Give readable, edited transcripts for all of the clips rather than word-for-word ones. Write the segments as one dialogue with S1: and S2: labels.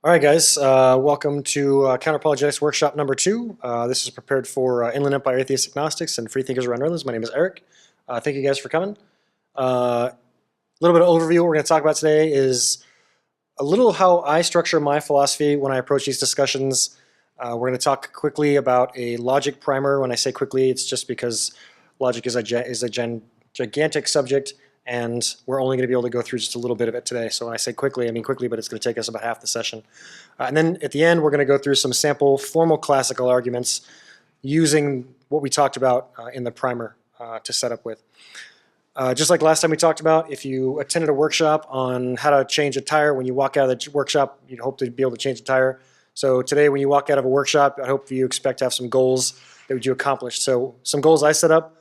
S1: All right, guys, welcome to Counter-Apologetics workshop number 2. This is prepared for Inland Empire Atheists, Agnostics, and Freethinkers around Redlands. My name is Eric. Thank you guys for coming. A little bit of overview. What we're going to talk about today is a little how I structure my philosophy when I approach these discussions. We're going to talk quickly about a logic primer. When I say quickly, it's just because logic is a gigantic subject, and we're only going to be able to go through just a little bit of it today. So when I say quickly, I mean quickly, but it's going to take us about half the session. And then at the end, we're going to go through some sample formal classical arguments using what we talked about in the primer to set up with. Just like last time we talked about, if you attended a workshop on how to change a tire, when you walk out of the workshop, you'd hope to be able to change a tire. So today, when you walk out of a workshop, I hope you expect to have some goals that you accomplished. So some goals I set up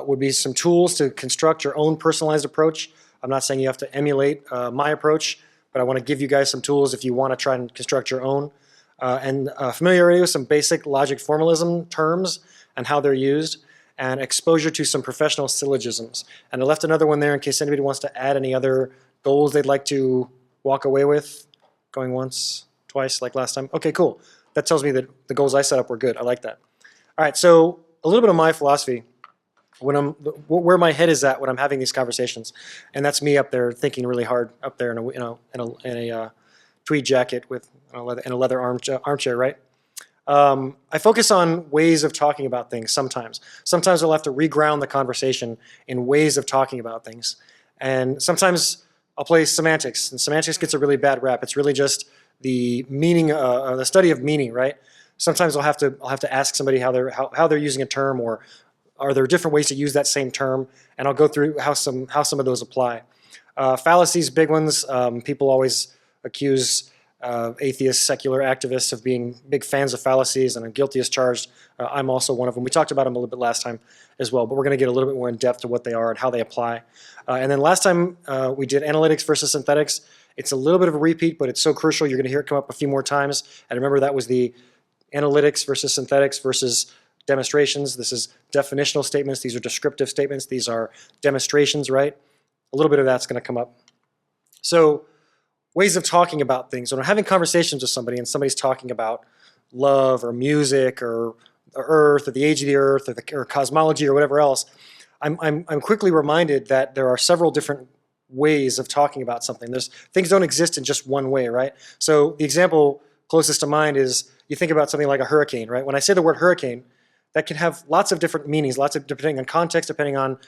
S1: would be some tools to construct your own personalized approach. I'm not saying you have to emulate my approach, but I want to give you guys some tools if you want to try and construct your own. And familiarity with some basic logic formalism terms and how they're used, and exposure to some professional syllogisms. And I left another one there in case anybody wants to add any other goals they'd like to walk away with. Going once, twice, like last time. Okay, cool. That tells me that the goals I set up were good. I like that. All right, so a little bit of my philosophy. Where my head is at when I'm having these conversations, and that's me up there thinking really hard up there in a tweed jacket with in a leather armchair, right? I focus on ways of talking about things sometimes. Sometimes I'll have to reground the conversation in ways of talking about things, and sometimes I'll play semantics, and semantics gets a really bad rap. It's really just the meaning, the study of meaning, right? Sometimes I'll have to ask somebody how they're using a term, or are there different ways to use that same term? And I'll go through how some of those apply. Fallacies, big ones. People always accuse atheists, secular activists of being big fans of fallacies, and I'm guilty as charged. I'm also one of them. We talked about them a little bit last time as well, but we're going to get a little bit more in depth to what they are and how they apply. And then last time we did analytics versus synthetics. It's a little bit of a repeat, but it's so crucial. You're going to hear it come up a few more times. And remember, that was the analytics versus synthetics versus demonstrations. This is definitional statements. These are descriptive statements. These are demonstrations, right? A little bit of that's going to come up. So ways of talking about things. When I'm having conversations with somebody and somebody's talking about love or music or the earth or the age of the earth or cosmology or whatever else, I'm quickly reminded that there are several different ways of talking about something. Things don't exist in just one way, right? So the example closest to mind is you think about something like a hurricane, right? When I say the word hurricane, that can have lots of different meanings, depending on context, depending on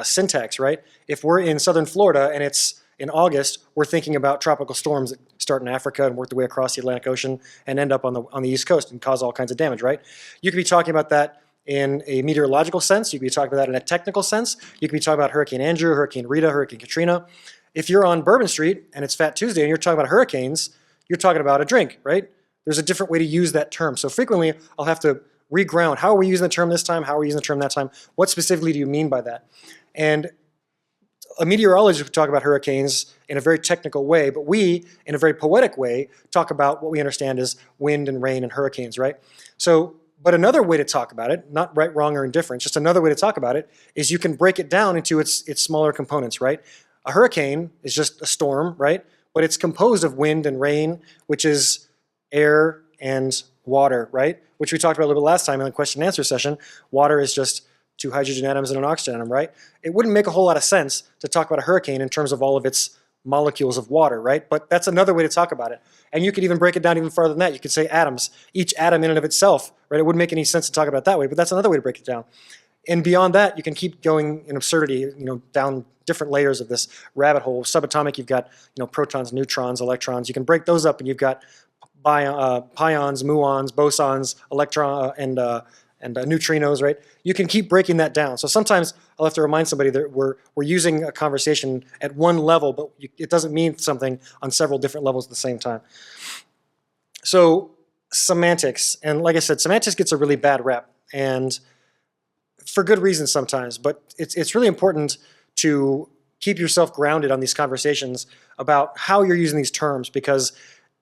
S1: syntax, right? If we're in southern Florida and it's in August, we're thinking about tropical storms that start in Africa and work their way across the Atlantic Ocean and end up on the East Coast and cause all kinds of damage, right? You could be talking about that in a meteorological sense. You could be talking about that in a technical sense. You could be talking about Hurricane Andrew, Hurricane Rita, Hurricane Katrina. If you're on Bourbon Street and it's Fat Tuesday and you're talking about hurricanes, you're talking about a drink, right? There's a different way to use that term. So frequently, I'll have to reground. How are we using the term this time? How are we using the term that time? What specifically do you mean by that? And a meteorologist would talk about hurricanes in a very technical way, but we, in a very poetic way, talk about what we understand as wind and rain and hurricanes, right? So, but another way to talk about it, not right, wrong, or indifferent, just another way to talk about it, is you can break it down into its smaller components, right? A hurricane is just a storm, right? But it's composed of wind and rain, which is air and water, right? Which we talked about a little bit last time in the question and answer session. Water is just 2 hydrogen atoms and an oxygen atom, right? It wouldn't make a whole lot of sense to talk about a hurricane in terms of all of its molecules of water, right? But that's another way to talk about it. And you could even break it down even farther than that. You could say atoms, each atom in and of itself, right? It wouldn't make any sense to talk about it that way, but that's another way to break it down. And beyond that, you can keep going in absurdity, down different layers of this rabbit hole. Subatomic, you've got, protons, neutrons, electrons. You can break those up and you've got pions, muons, bosons, and neutrinos, right? You can keep breaking that down. So sometimes I'll have to remind somebody that we're using a conversation at one level, but it doesn't mean something on several different levels at the same time. So semantics, and like I said, semantics gets a really bad rep, and for good reason sometimes, but it's really important to keep yourself grounded on these conversations about how you're using these terms, because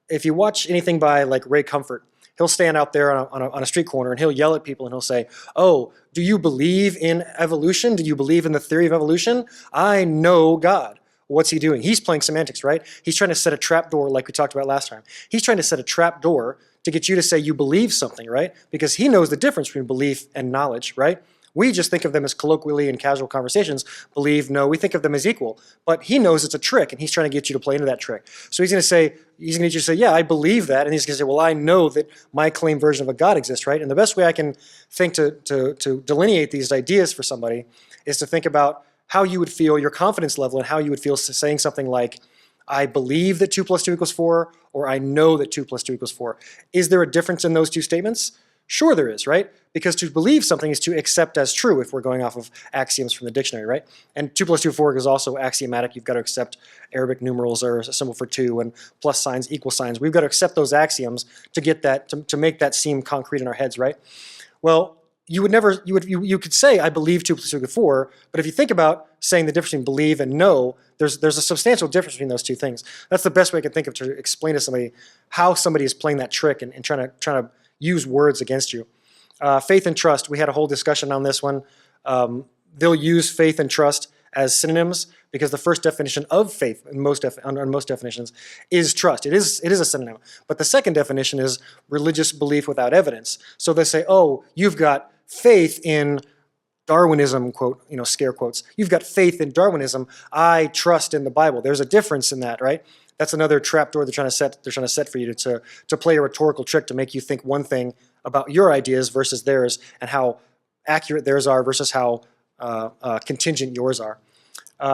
S1: if you watch anything by like Ray Comfort, he'll stand out there on a street corner and he'll yell at people and he'll say, "Oh, do you believe in evolution? Do you believe in the theory of evolution? I know God." What's he doing? He's playing semantics, right? He's trying to set a trap door like we talked about last time. He's trying to set a trap door to get you to say you believe something, right? Because he knows the difference between belief and knowledge, right? We just think of them as colloquially in casual conversations. Believe, no, we think of them as equal. But he knows it's a trick, and he's trying to get you to play into that trick. So he's going to get you to say, yeah, I believe that. And he's going to say, well, I know that my claimed version of a God exists, right? And the best way I can think to delineate these ideas for somebody is to think about how you would feel, your confidence level, and how you would feel saying something like, I believe that 2 plus 2 equals 4, or I know that 2 plus 2 equals 4. Is there a difference in those two statements? Sure there is, right? Because to believe something is to accept as true if we're going off of axioms from the dictionary, right? And 2 plus 2, 4 is also axiomatic. You've got to accept Arabic numerals are a symbol for 2 and plus signs, equal signs. We've got to accept those axioms to get that, to make that seem concrete in our heads, right? Well, you could say, I believe 2 plus 2 equals 4, but if you think about saying the difference between believe and know, there's a substantial difference between those two things. That's the best way I can think of to explain to somebody how somebody is playing that trick and trying to use words against you. Faith and trust, we had a whole discussion on this one. They'll use faith and trust as synonyms because the first definition of faith in most definitions is trust. It is a synonym. But the second definition is religious belief without evidence. So they say, oh, you've got faith in Darwinism, quote, scare quotes. You've got faith in Darwinism. I trust in the Bible. There's a difference in that, right? That's another trapdoor they're trying to set for you to play a rhetorical trick to make you think one thing about your ideas versus theirs, and how accurate theirs are versus how contingent yours are.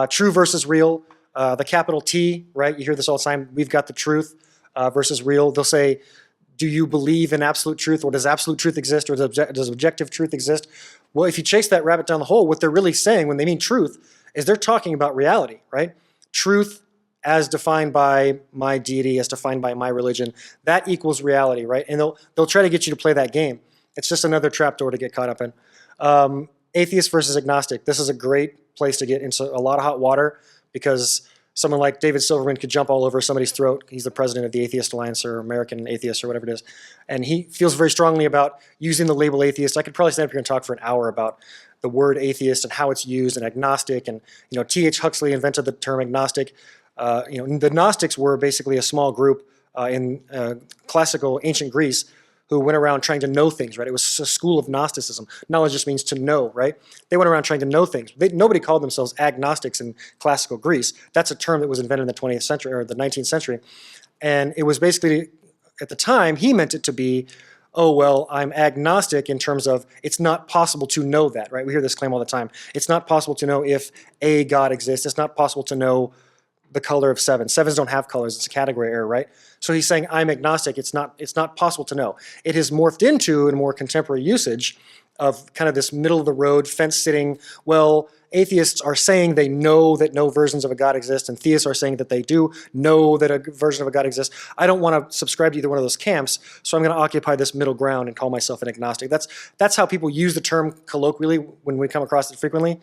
S1: True versus real. The capital T, right? You hear this all the time. We've got the truth versus real. They'll say, do you believe in absolute truth, or does absolute truth exist, or does objective truth exist? Well, if you chase that rabbit down the hole, what they're really saying when they mean truth is they're talking about reality, right? Truth as defined by my deity, as defined by my religion, that equals reality, right? And they'll try to get you to play that game. It's just another trapdoor to get caught up in. Atheist versus agnostic. This is a great place to get into a lot of hot water because someone like David Silverman could jump all over somebody's throat. He's the president of the Atheist Alliance or American Atheists or whatever it is. And he feels very strongly about using the label atheist. I could probably stand up here and talk for an hour about the word atheist and how it's used, and agnostic. And T.H. Huxley invented the term agnostic. The Gnostics were basically a small group in classical ancient Greece who went around trying to know things, right? It was a school of Gnosticism. Knowledge just means to know, right? They went around trying to know things. Nobody called themselves agnostics in classical Greece. That's a term that was invented in the 20th century or the 19th century. And it was basically, at the time, he meant it to be, oh, well, I'm agnostic in terms of it's not possible to know that, right? We hear this claim all the time. It's not possible to know if a God exists. It's not possible to know the color of 7. 7s don't have colors. It's a category error, right? So he's saying, I'm agnostic. It's not possible to know. It has morphed into a more contemporary usage of kind of this middle-of-the-road, fence-sitting, well, atheists are saying they know that no versions of a God exist, and theists are saying that they do know that a version of a God exists. I don't want to subscribe to either one of those camps, so I'm going to occupy this middle ground and call myself an agnostic. That's how people use the term colloquially when we come across it frequently.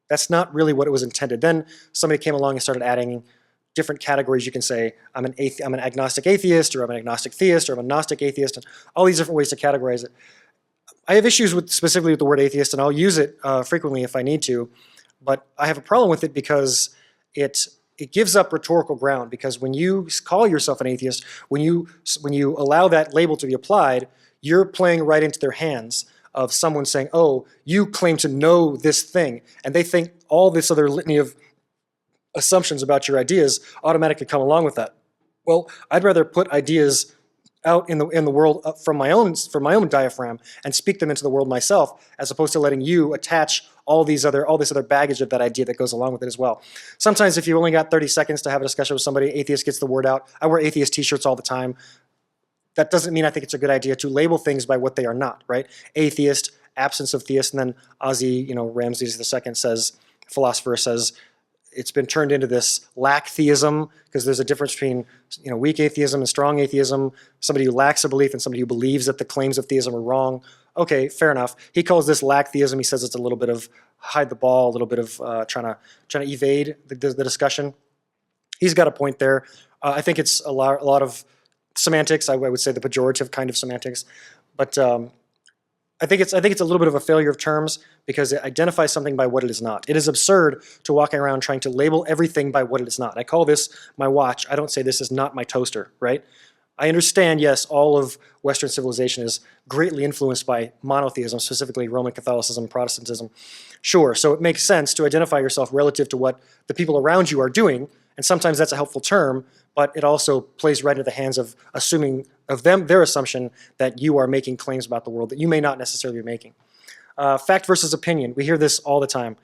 S1: That's not really what it was intended. Then somebody came along and started adding different categories. You can say, I'm an agnostic atheist, or I'm an agnostic theist, or I'm a Gnostic atheist, and all these different ways to categorize it. I have issues specifically with the word atheist, and I'll use it frequently if I need to, but I have a problem with it because it gives up rhetorical ground, because when you call yourself an atheist, when you allow that label to be applied, you're playing right into their hands of someone saying, oh, you claim to know this thing, and they think all this other litany of assumptions about your ideas automatically come along with that. Well, I'd rather put ideas out in the world from my own diaphragm and speak them into the world myself, as opposed to letting you attach all this other baggage of that idea that goes along with it as well. Sometimes if you only got 30 seconds to have a discussion with somebody, atheist gets the word out. I wear atheist t-shirts all the time. That doesn't mean I think it's a good idea to label things by what they are not, right? Atheist, absence of theist, and then Ozzy, Ramses II philosopher says, it's been turned into this lack theism, because there's a difference between weak atheism and strong atheism, somebody who lacks a belief and somebody who believes that the claims of theism are wrong. Okay, fair enough. He calls this lack theism. He says it's a little bit of hide the ball, a little bit of trying to evade the discussion. He's got a point there. I think it's a lot of semantics. I would say the pejorative kind of semantics, but I think it's a little bit of a failure of terms because it identifies something by what it is not. It is absurd to walk around trying to label everything by what it is not. I call this my watch. I don't say this is not my toaster, right? I understand, yes, all of Western civilization is greatly influenced by monotheism, specifically Roman Catholicism, Protestantism. Sure, so it makes sense to identify yourself relative to what the people around you are doing, and sometimes that's a helpful term, but it also plays right into the hands of assuming of them their assumption that you are making claims about the world that you may not necessarily be making. Fact versus opinion. We hear this all the time.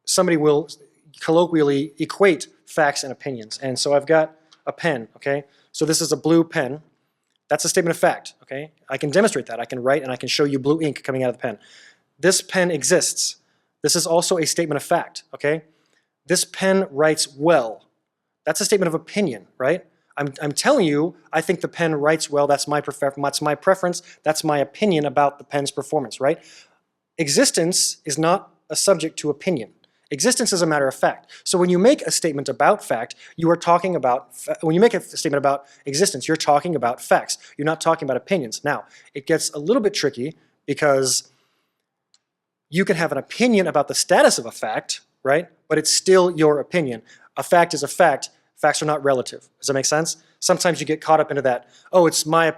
S1: Somebody will colloquially equate facts and opinions, and so I've got a pen, okay? So this is a blue pen. That's a statement of fact, okay? I can demonstrate that. I can write and I can show you blue ink coming out of the pen. This pen exists. This is also a statement of fact, okay? This pen writes well. That's a statement of opinion, right? I'm telling you, I think the pen writes well. That's my preference. That's my opinion about the pen's performance, right? Existence is not a subject to opinion. Existence is a matter of fact. So when you make a statement about fact, you are talking about, when you make a statement about existence, you're talking about facts. You're not talking about opinions. Now, it gets a little bit tricky because you can have an opinion about the status of a fact, right? But it's still your opinion. A fact is a fact. Facts are not relative. Does that make sense? Sometimes you get caught up into that. Oh, it's my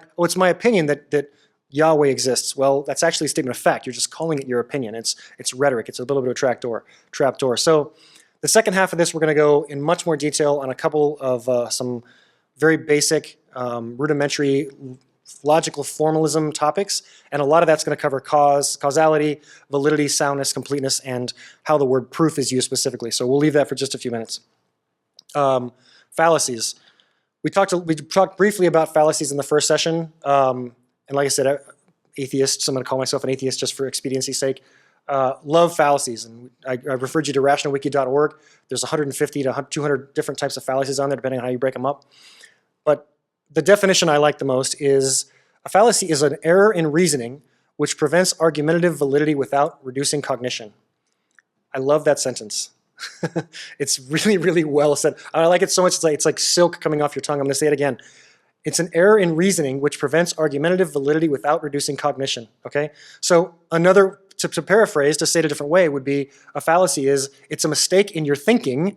S1: opinion that Yahweh exists. Well, that's actually a statement of fact. You're just calling it your opinion. It's rhetoric. It's a little bit of a trapdoor. So the second half of this, we're going to go in much more detail on a couple of some very basic, rudimentary logical formalism topics, and a lot of that's going to cover causality, validity, soundness, completeness, and how the word proof is used specifically. So we'll leave that for just a few minutes. Fallacies. We talked briefly about fallacies in the first session. And like I said, atheists, I'm going to call myself an atheist just for expediency's sake, love fallacies. And I referred you to rationalwiki.org. There's 150 to 200 different types of fallacies on there, depending on how you break them up. But the definition I like the most is a fallacy is an error in reasoning which prevents argumentative validity without reducing cognition. I love that sentence. It's really, really well said. I like it so much, it's like silk coming off your tongue. I'm going to say it again. It's an error in reasoning which prevents argumentative validity without reducing cognition, okay? So another, to paraphrase, to say it a different way, would be a fallacy is it's a mistake in your thinking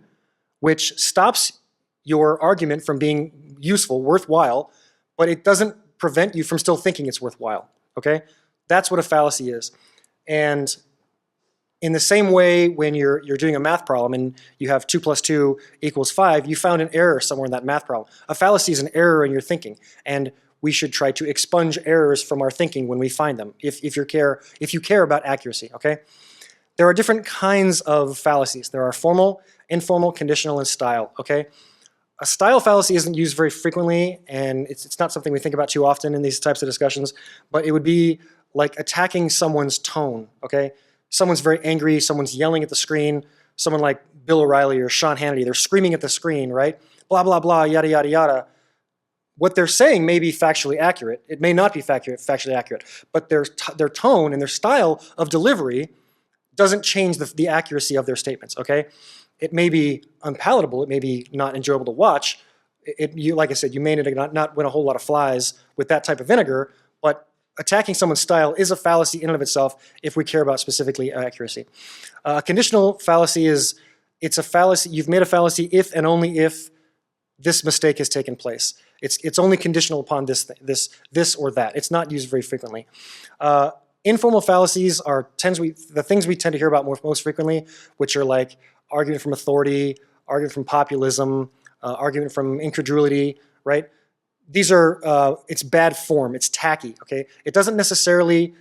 S1: which stops your argument from being useful, worthwhile, but it doesn't prevent you from still thinking it's worthwhile, okay? That's what a fallacy is. And in the same way, when you're doing a math problem and you have 2 + 2 = 5, you found an error somewhere in that math problem. A fallacy is an error in your thinking, and we should try to expunge errors from our thinking when we find them, if you care about accuracy, okay? There are different kinds of fallacies. There are formal, informal, conditional, and style, okay? A style fallacy isn't used very frequently, and it's not something we think about too often in these types of discussions, but it would be like attacking someone's tone, okay? Someone's very angry, someone's yelling at the screen, someone like Bill O'Reilly or Sean Hannity, they're screaming at the screen, right? Blah, blah, blah, yada, yada, yada. What they're saying may be factually accurate. It may not be factually accurate, but their tone and their style of delivery doesn't change the accuracy of their statements, okay? It may be unpalatable, it may be not enjoyable to watch. Like I said, you may not win a whole lot of flies with that type of vinegar, but attacking someone's style is a fallacy in and of itself if we care about specifically accuracy. Conditional fallacy is, it's a fallacy, you've made a fallacy if and only if this mistake has taken place. It's only conditional upon this or that. It's not used very frequently. Informal fallacies are the things we tend to hear about most frequently, which are like argument from authority, argument from populism, argument from incredulity, right? These are, it's bad form, it's tacky, okay? It doesn't necessarily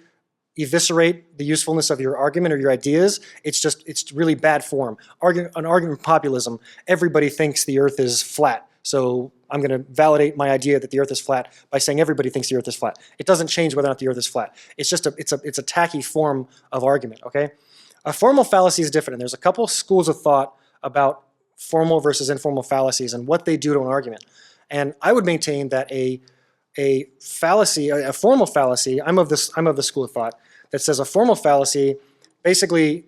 S1: eviscerate the usefulness of your argument or your ideas, it's really bad form. An argument from populism, everybody thinks the earth is flat, so I'm gonna validate my idea that the earth is flat by saying everybody thinks the earth is flat. It doesn't change whether or not the earth is flat. It's just it's a tacky form of argument, okay? A formal fallacy is different, and there's a couple schools of thought about formal versus informal fallacies and what they do to an argument. And I would maintain that a fallacy, a formal fallacy, I'm of the school of thought that says a formal fallacy basically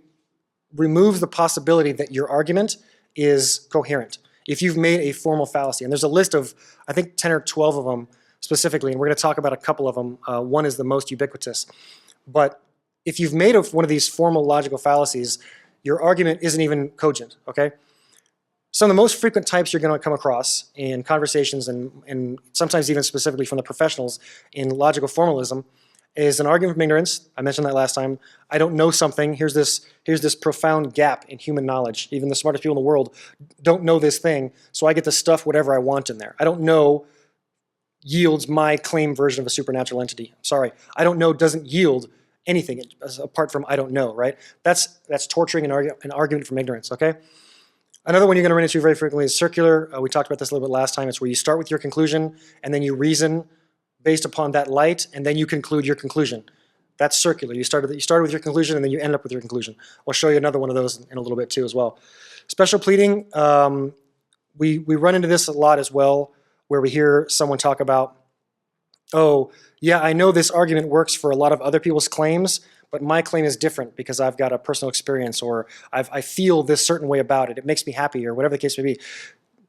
S1: removes the possibility that your argument is coherent. If you've made a formal fallacy, and there's a list of, I think, 10 or 12 of them specifically, and we're going to talk about a couple of them. One is the most ubiquitous. But if you've made one of these formal logical fallacies, your argument isn't even cogent, okay? Some of the most frequent types you're going to come across in conversations and sometimes even specifically from the professionals in logical formalism is an argument from ignorance. I mentioned that last time. I don't know something. Here's this profound gap in human knowledge. Even the smartest people in the world don't know this thing, so I get to stuff whatever I want in there. I don't know yields my claim version of a supernatural entity. Sorry. I don't know doesn't yield anything apart from I don't know, right? That's torturing an argument from ignorance, okay? Another one you're going to run into very frequently is circular. We talked about this a little bit last time. It's where you start with your conclusion and then you reason based upon that light, and then you conclude your conclusion. That's circular. You started with your conclusion, and then you end up with your conclusion. I'll show you another one of those in a little bit too as well. Special pleading, we run into this a lot as well, where we hear someone talk about, oh, yeah, I know this argument works for a lot of other people's claims, but my claim is different because I've got a personal experience, or I feel this certain way about it. It makes me happy, or whatever the case may be.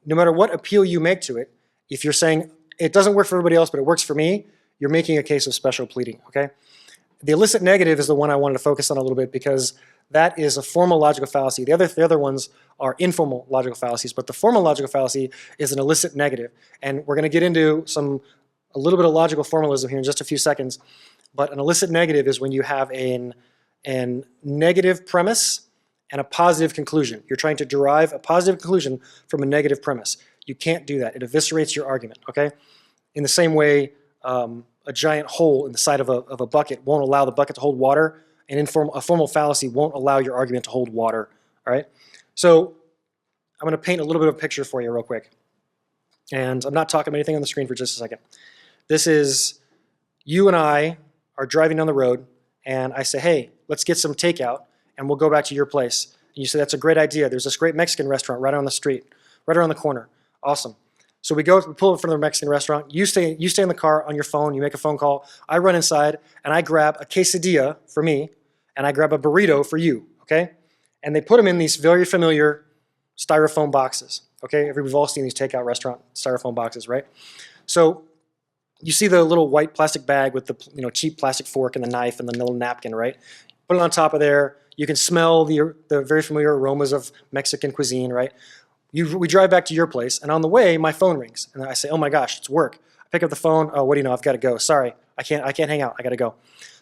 S1: No matter what appeal you make to it, if you're saying, it doesn't work for everybody else, but it works for me, you're making a case of special pleading, okay? The illicit negative is the one I wanted to focus on a little bit because that is a formal logical fallacy. The other ones are informal logical fallacies, but the formal logical fallacy is an illicit negative. And we're going to get into a little bit of logical formalism here in just a few seconds, but an illicit negative is when you have an negative premise and a positive conclusion. You're trying to derive a positive conclusion from a negative premise. You can't do that. It eviscerates your argument, okay? In the same way, a giant hole in the side of a bucket won't allow the bucket to hold water, and a formal fallacy won't allow your argument to hold water, all right? So I'm going to paint a little bit of a picture for you real quick. And I'm not talking about anything on the screen for just a second. This is you and I are driving down the road, and I say, hey, let's get some takeout, and we'll go back to your place. And you say, that's a great idea. There's this great Mexican restaurant right on the street, right around the we Awesome. So we pull in front of the Mexican restaurant. You stay in the car on your phone. You make a phone call. I run inside, and I grab a quesadilla for me, and I grab a burrito for you, okay? And they put them in these very familiar styrofoam boxes, okay? We've all seen these takeout restaurant styrofoam boxes, right? So you see the little white plastic bag with the cheap plastic fork and the knife and the little napkin, right? Put it on top of there. You can smell the very familiar aromas of Mexican cuisine, right? We drive back to your place, and on the way, my phone rings, and I say, "Oh my gosh, it's work." I pick up the phone. Oh, what do you know? I've got to go. Sorry, I can't hang out. I got to go.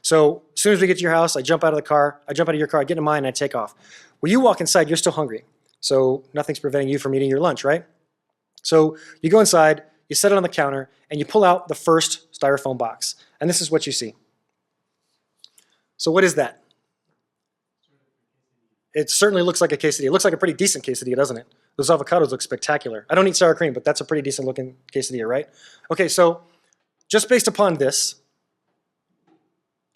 S1: So as soon as we get to your house, I jump out of the car. I jump out of your car. I get in mine, and I take off. When you walk inside, you're still hungry, so nothing's preventing you from eating your lunch, right? So you go inside, you set it on the counter, and you pull out the first styrofoam box, and this is what you see. So what is that? It certainly looks like a quesadilla. It looks like a pretty decent quesadilla, doesn't it? Those avocados look spectacular. I don't eat sour cream, but that's a pretty decent looking quesadilla, right? Okay, so just based upon this,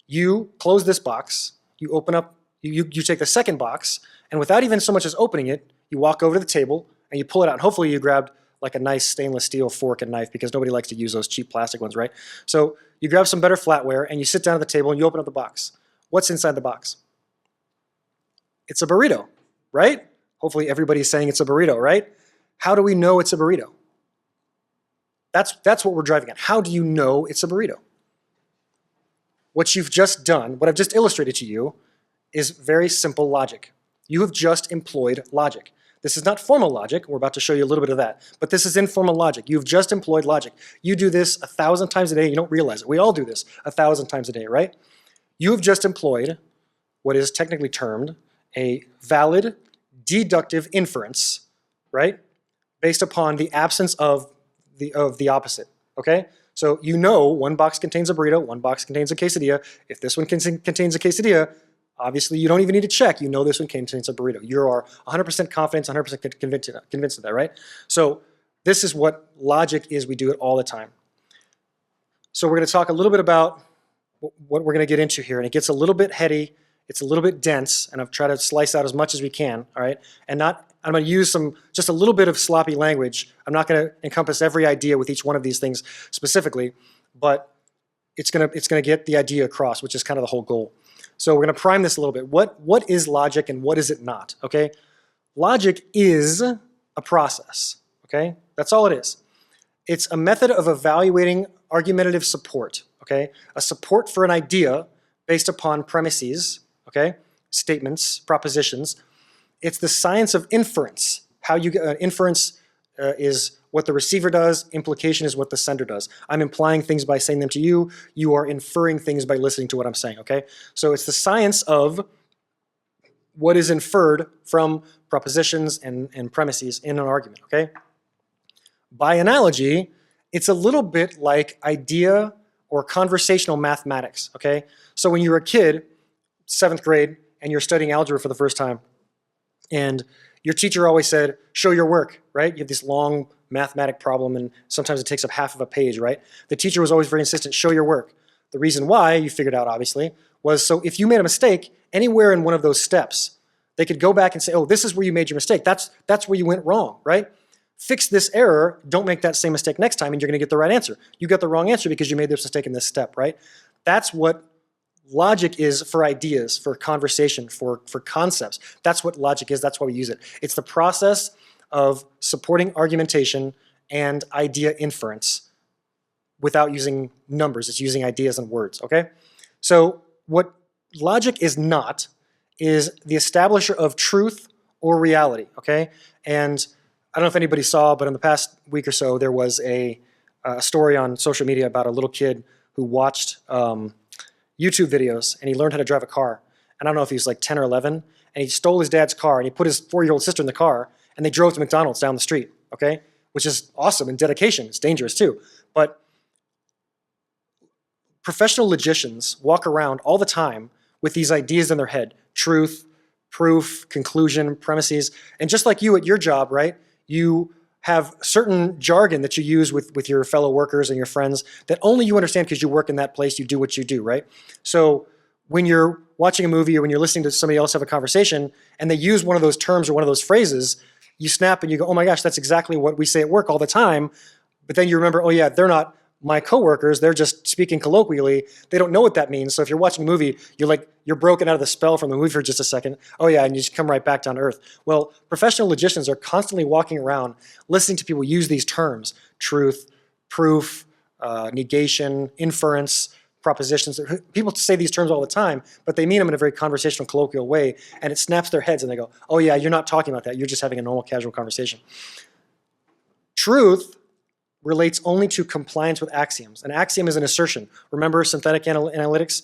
S1: you close this box, you open up, you take the second box, and without even so much as opening it, you walk over to the table and you pull it out. And hopefully you grabbed like a nice stainless steel fork and knife because nobody likes to use those cheap plastic ones, right? So you grab some better flatware and you sit down at the table and you open up the box. What's inside the box? It's a burrito, right? Hopefully everybody's saying it's a burrito, right? How do we know it's a burrito? That's what we're driving at. How do you know it's a burrito? What you've just done, what I've just illustrated to you, is very simple logic. You have just employed logic. This is not formal logic. We're about to show you a little bit of that. But this is informal logic. You've just employed logic. You do this 1,000 times a day. You don't realize it. We all do this 1,000 times a day, right? You have just employed what is technically termed a valid deductive inference, right? Based upon the absence of the opposite, okay? So you know one box contains a burrito, one box contains a quesadilla. If this one contains a quesadilla, obviously you don't even need to check. You know this one contains a burrito. You are 100% confident, 100% convinced of that, right? So this is what logic is. We do it all the time. So we're going to talk a little bit about what we're going to get into here, and it gets a little bit heady. It's a little bit dense, and I've tried to slice out as much as we can, all right? And I'm going to use just a little bit of sloppy language. I'm not going to encompass every idea with each one of these things specifically, but it's going to get the idea across, which is kind of the whole goal. So we're going to prime this a little bit. What is logic and what is it not, okay? Logic is a process, okay? That's all it is. It's a method of evaluating argumentative support, okay? A support for an idea based upon premises, okay? Statements, propositions. It's the science of inference. How you get inference is what the receiver does, implication is what the sender does. I'm implying things by saying them to you, you are inferring things by listening to what I'm saying, okay? So it's the science of what is inferred from propositions and premises in an argument, okay? By analogy, it's a little bit like idea or conversational mathematics, okay? So when you're a kid, 7th grade, and you're studying algebra for the first time, and your teacher always said, show your work, right? You have this long mathematic problem, and sometimes it takes up half of a page, right? The teacher was always very insistent, show your work. The reason why, you figured out obviously, was so if you made a mistake anywhere in one of those steps, they could go back and say, oh, this is where you made your mistake. That's where you went wrong, right? Fix this error, don't make that same mistake next time, and you're gonna get the right answer. You got the wrong answer because you made this mistake in this step, right? That's what logic is for ideas, for conversation, for concepts. That's what logic is, that's why we use it. It's the process of supporting argumentation and idea inference without using numbers. It's using ideas and words, okay? So what logic is not is the establisher of truth or reality, okay? And I don't know if anybody saw, but in the past week or so, there was a story on social media about a little kid who watched YouTube videos, and he learned how to drive a car. And I don't know if he was like 10 or 11, and he stole his dad's car, and he put his 4-year-old sister in the car, and they drove to McDonald's down the street, okay? Which is awesome and dedication. It's dangerous too. But professional logicians walk around all the time with these ideas in their head: truth, proof, conclusion, premises. And just like you at your job, right? You have certain jargon that you use with your fellow workers and your friends that only you understand because you work in that place, you do what you do, right? So when you're watching a movie or when you're listening to somebody else have a conversation and they use one of those terms or one of those phrases, you snap and you go, oh my gosh, that's exactly what we say at work all the time. But then you remember, oh yeah, they're not my coworkers, they're just speaking colloquially. They don't know what that means. So if you're watching a movie, you're broken out of the spell from the movie for just a second. Oh yeah, and you just come right back down to earth. Well, professional logicians are constantly walking around listening to people use these terms: truth, proof, negation, inference, propositions. People say these terms all the time, but they mean them in a very conversational, colloquial way, and it snaps their heads and they go, oh yeah, you're not talking about that. You're just having a normal, casual conversation. Truth relates only to compliance with axioms. An axiom is an assertion. Remember synthetic analytics?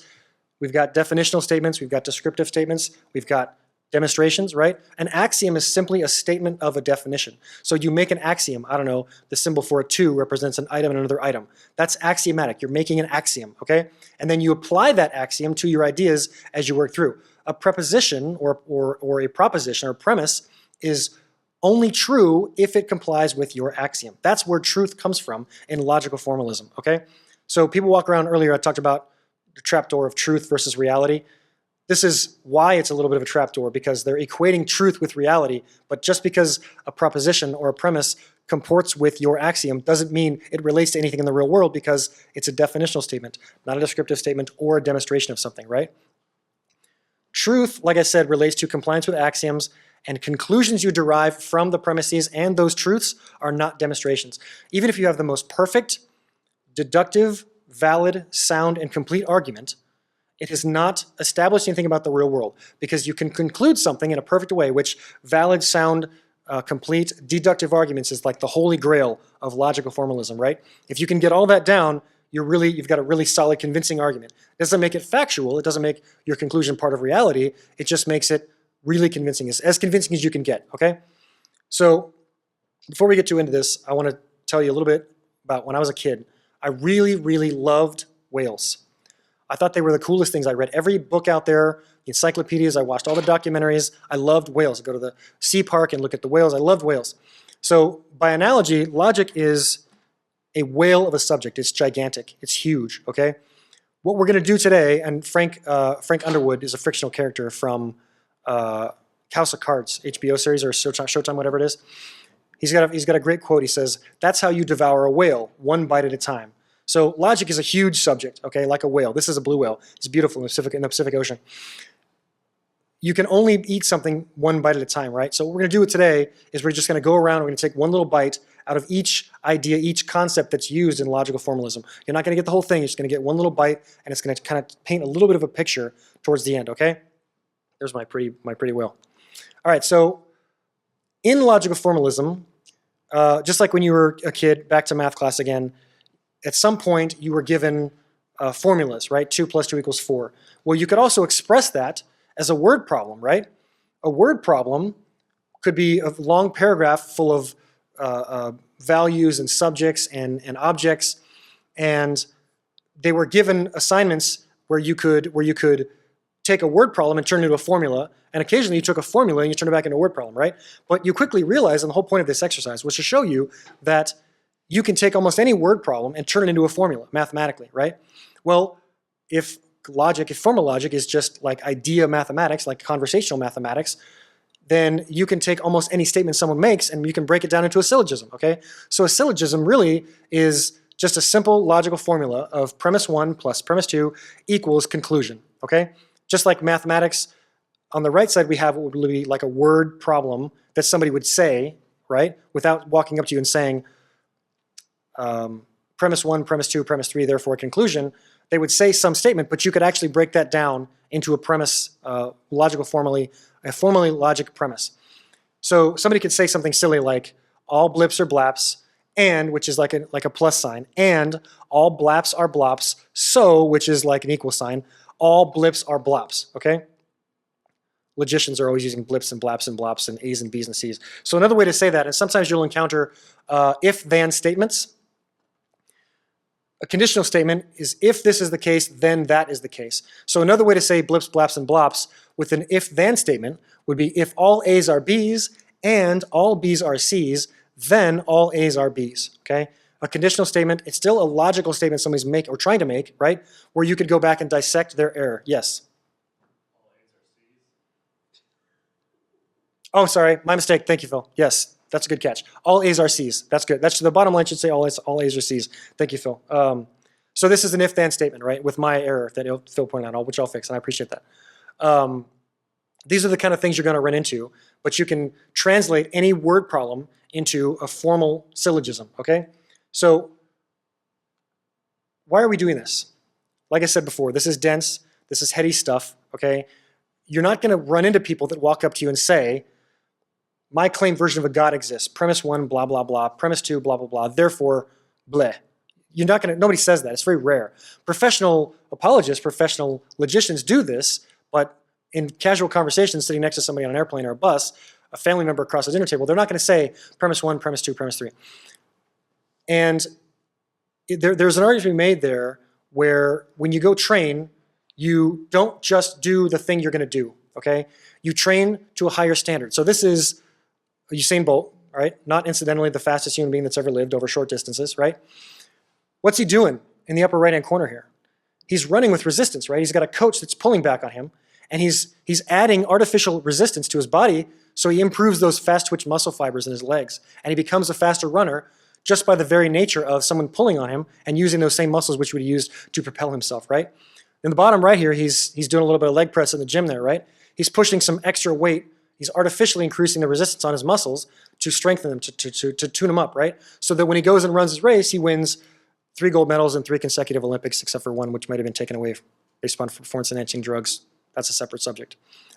S1: We've got definitional statements, we've got descriptive statements, we've got demonstrations, right? An axiom is simply a statement of a definition. So you make an axiom, I don't know, the symbol for a 2 represents an item and another item. That's axiomatic. You're making an axiom, okay? And then you apply that axiom to your ideas as you work through. A preposition or a proposition or premise is only true if it complies with your axiom. That's where truth comes from in logical formalism, okay? So people walk around, earlier I talked about the trapdoor of truth versus reality. This is why it's a little bit of a trapdoor, because they're equating truth with reality, but just because a proposition or a premise comports with your axiom doesn't mean it relates to anything in the real world, because it's a definitional statement, not a descriptive statement or a demonstration of something, right? Truth, like I said, relates to compliance with axioms, and conclusions you derive from the premises and those truths are not demonstrations. Even if you have the most perfect, deductive, valid, sound, and complete argument, it has not established anything about the real world, because you can conclude something in a perfect way, which valid, sound, complete, deductive arguments is like the holy grail of logical formalism, right? If you can get all that down, you've got a really solid, convincing argument. It doesn't make it factual, it doesn't make your conclusion part of reality, it just makes it really convincing, as convincing as you can get, okay? So before we get too into this, I want to tell you a little bit about when I was a kid. I really, really loved whales. I thought they were the coolest things. I read every book out there, the encyclopedias, I watched all the documentaries. I loved whales. I'd go to the sea park and look at the whales. I loved whales. So by analogy, logic is a whale of a subject. It's gigantic. It's huge, okay? What we're going to do today, and Frank Underwood is a fictional character from House of Cards, HBO series, or Showtime, whatever it is. He's got a great quote. He says, "That's how you devour a whale, one bite at a time." So logic is a huge subject, okay, like a whale. This is a blue whale. It's beautiful in the Pacific Ocean. You can only eat something one bite at a time, right? So what we're going to do today is we're just going to go around, we're going to take one little bite out of each idea, each concept that's used in logical formalism. You're not going to get the whole thing. You're just going to get one little bite, and it's going to kind of paint a little bit of a picture towards the end, okay? There's my pretty wheel. All right, so in logical formalism, just like when you were a kid, back to math class again, at some point you were given formulas, right? 2 + 2 = 4. Well, you could also express that as a word problem, right? A word problem could be a long paragraph full of values and subjects and objects, and they were given assignments where you could take a word problem and turn it into a formula, and occasionally you took a formula and you turned it back into a word problem, right? But you quickly realize, and the whole point of this exercise was to show you that you can take almost any word problem and turn it into a formula mathematically, right? Well, if formal logic is just like idea mathematics, like conversational mathematics, then you can take almost any statement someone makes and you can break it down into a syllogism, okay? So a syllogism really is just a simple logical formula of premise 1 plus premise 2 equals conclusion, okay? Just like mathematics, on the right side we have what would be like a word problem that somebody would say, right? Without walking up to you and saying premise 1, premise 2, premise 3, therefore conclusion. They would say some statement, but you could actually break that down into a premise, a formally logic premise. So somebody could say something silly like all blips are blaps, and, which is like a plus sign, and all blaps are blops, so, which is like an equal sign, all blips are blops, okay? Logicians are always using blips and blaps and blops and A's and B's and C's. So another way to say that, and sometimes you'll encounter if-then statements. A conditional statement is if this is the case, then that is the case. So another way to say blips, blaps, and blops with an if-then statement would be if all A's are B's and all B's are C's, then all A's are B's, okay? A conditional statement, it's still a logical statement somebody's making or trying to make, right? Where you could go back and dissect their error. Yes? Oh, sorry, my mistake. Thank you, Phil. Yes, that's a good catch. All A's are C's. That's good. That's the bottom line should say all A's are C's. Thank you, Phil. So this is an if-then statement, right? With my error that Phil pointed out, which I'll fix, and I appreciate that. These are the kind of things you're going to run into, but you can translate any word problem into a formal syllogism, okay? So why are we doing this? Like I said before, this is dense, this is heady stuff, okay? You're not going to run into people that walk up to you and say, my claimed version of a God exists. Premise 1, blah, blah, blah. Premise 2, blah, blah, blah. Therefore, bleh. You're not going to, nobody says that. It's very rare. Professional apologists, professional logicians do this, but in casual conversations sitting next to somebody on an airplane or a bus, a family member across the dinner table, they're not going to say premise 1, premise 2, premise 3. And there's an argument to be made there where when you go train, you don't just do the thing you're going to do, okay? You train to a higher standard. So this is Usain Bolt, right? Not incidentally the fastest human being that's ever lived over short distances, right? What's he doing in the upper right-hand corner here? He's running with resistance, right? He's got a coach that's pulling back on him, and he's adding artificial resistance to his body, so he improves those fast-twitch muscle fibers in his legs, and he becomes a faster runner just by the very nature of someone pulling on him and using those same muscles which he would use to propel himself, right? In the bottom right here, he's doing a little bit of leg press in the gym there, right? He's pushing some extra weight. He's artificially increasing the resistance on his muscles to strengthen them, to tune them up, right? So that when he goes and runs his race, he wins 3 gold medals in 3 consecutive Olympics, except for one which might have been taken away based upon performance-enhancing drugs. That's a separate subject.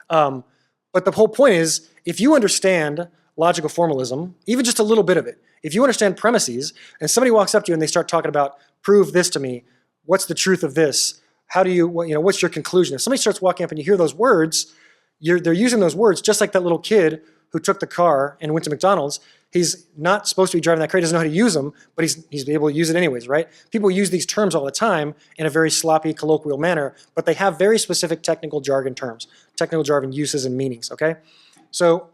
S1: But the whole point is, if you understand logical formalism, even just a little bit of it, if you understand premises, and somebody walks up to you and they start talking about, prove this to me, what's the truth of this? How do you, what's your conclusion? If somebody starts walking up and you hear those words, they're using those words just like that little kid who took the car and went to McDonald's. He's not supposed to be driving that car. He doesn't know how to use them, but he's able to use it anyways, right? People use these terms all the time in a very sloppy, colloquial manner, but they have very specific technical jargon terms, technical jargon uses and meanings, okay? So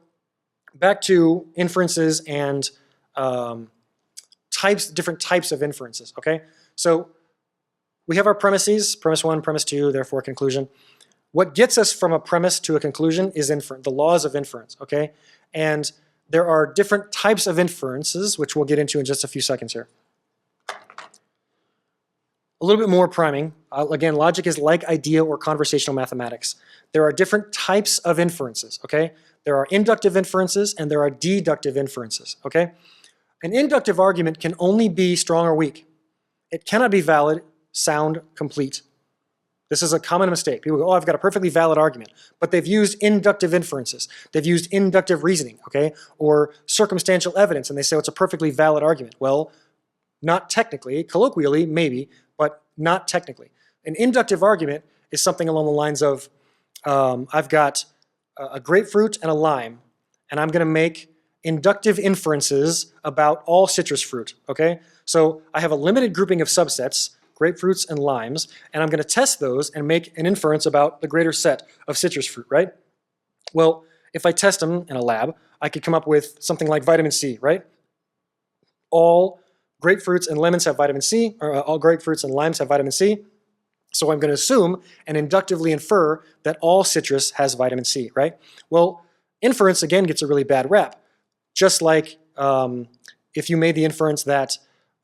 S1: back to inferences and different types of inferences, okay? So we have our premises, premise 1, premise 2, therefore conclusion. What gets us from a premise to a conclusion is the laws of inference, okay? And there are different types of inferences, which we'll get into in just a few seconds here. A little bit more priming. Again, logic is like idea or conversational mathematics. There are different types of inferences, okay? There are inductive inferences and there are deductive inferences, okay? An inductive argument can only be strong or weak. It cannot be valid, sound, complete. This is a common mistake. People go, oh, I've got a perfectly valid argument, but they've used inductive inferences. They've used inductive reasoning, okay, or circumstantial evidence, and they say, oh, it's a perfectly valid argument. Well, not technically, colloquially, maybe, but not technically. An inductive argument is something along the lines of, I've got a grapefruit and a lime, and I'm going to make inductive inferences about all citrus fruit, okay? So I have a limited grouping of subsets, grapefruits and limes, and I'm going to test those and make an inference about the greater set of citrus fruit, right? Well, if I test them in a lab, I could come up with something like vitamin C, right? All grapefruits and lemons have vitamin C, or all grapefruits and limes have vitamin C. So I'm going to assume and inductively infer that all citrus has vitamin C, right? Well, inference, again, gets a really bad rap. Just like if you made the inference that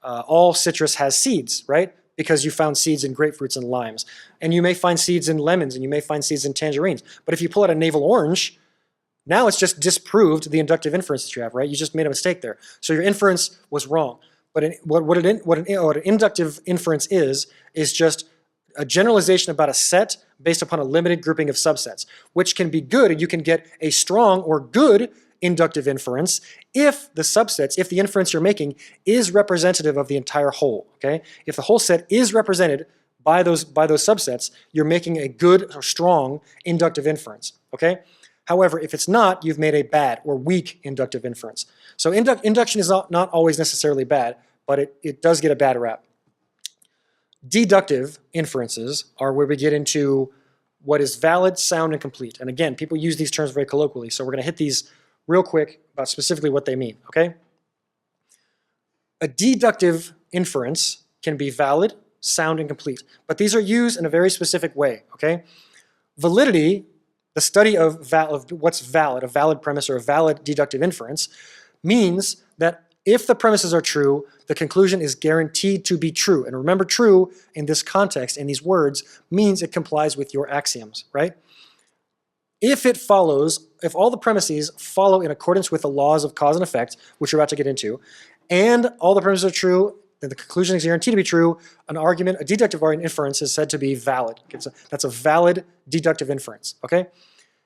S1: all citrus has seeds, right? Because you found seeds in grapefruits and limes. And you may find seeds in lemons, and you may find seeds in tangerines. But if you pull out a navel orange, now it's just disproved the inductive inference that you have, right? You just made a mistake there. So your inference was wrong. But what an inductive inference is just a generalization about a set based upon a limited grouping of subsets, which can be good, and you can get a strong or good inductive inference if the subsets, if the inference you're making is representative of the entire whole, okay? If the whole set is represented by those subsets, you're making a good or strong inductive inference, okay? However, if it's not, you've made a bad or weak inductive inference. So induction is not always necessarily bad, but it does get a bad rap. Deductive inferences are where we get into what is valid, sound, and complete. And again, people use these terms very colloquially, so we're going to hit these real quick about specifically what they mean, okay? A deductive inference can be valid, sound, and complete, but these are used in a very specific way, okay? Validity, the study of what's valid, a valid premise or a valid deductive inference, means that if the premises are true, the conclusion is guaranteed to be true. And remember, true in this context, in these words, means it complies with your axioms, right? If it follows, if all the premises follow in accordance with the laws of cause and effect, which we're about to get into, and all the premises are true, then the conclusion is guaranteed to be true, an argument, a deductive inference is said to be valid. That's a valid deductive inference, okay?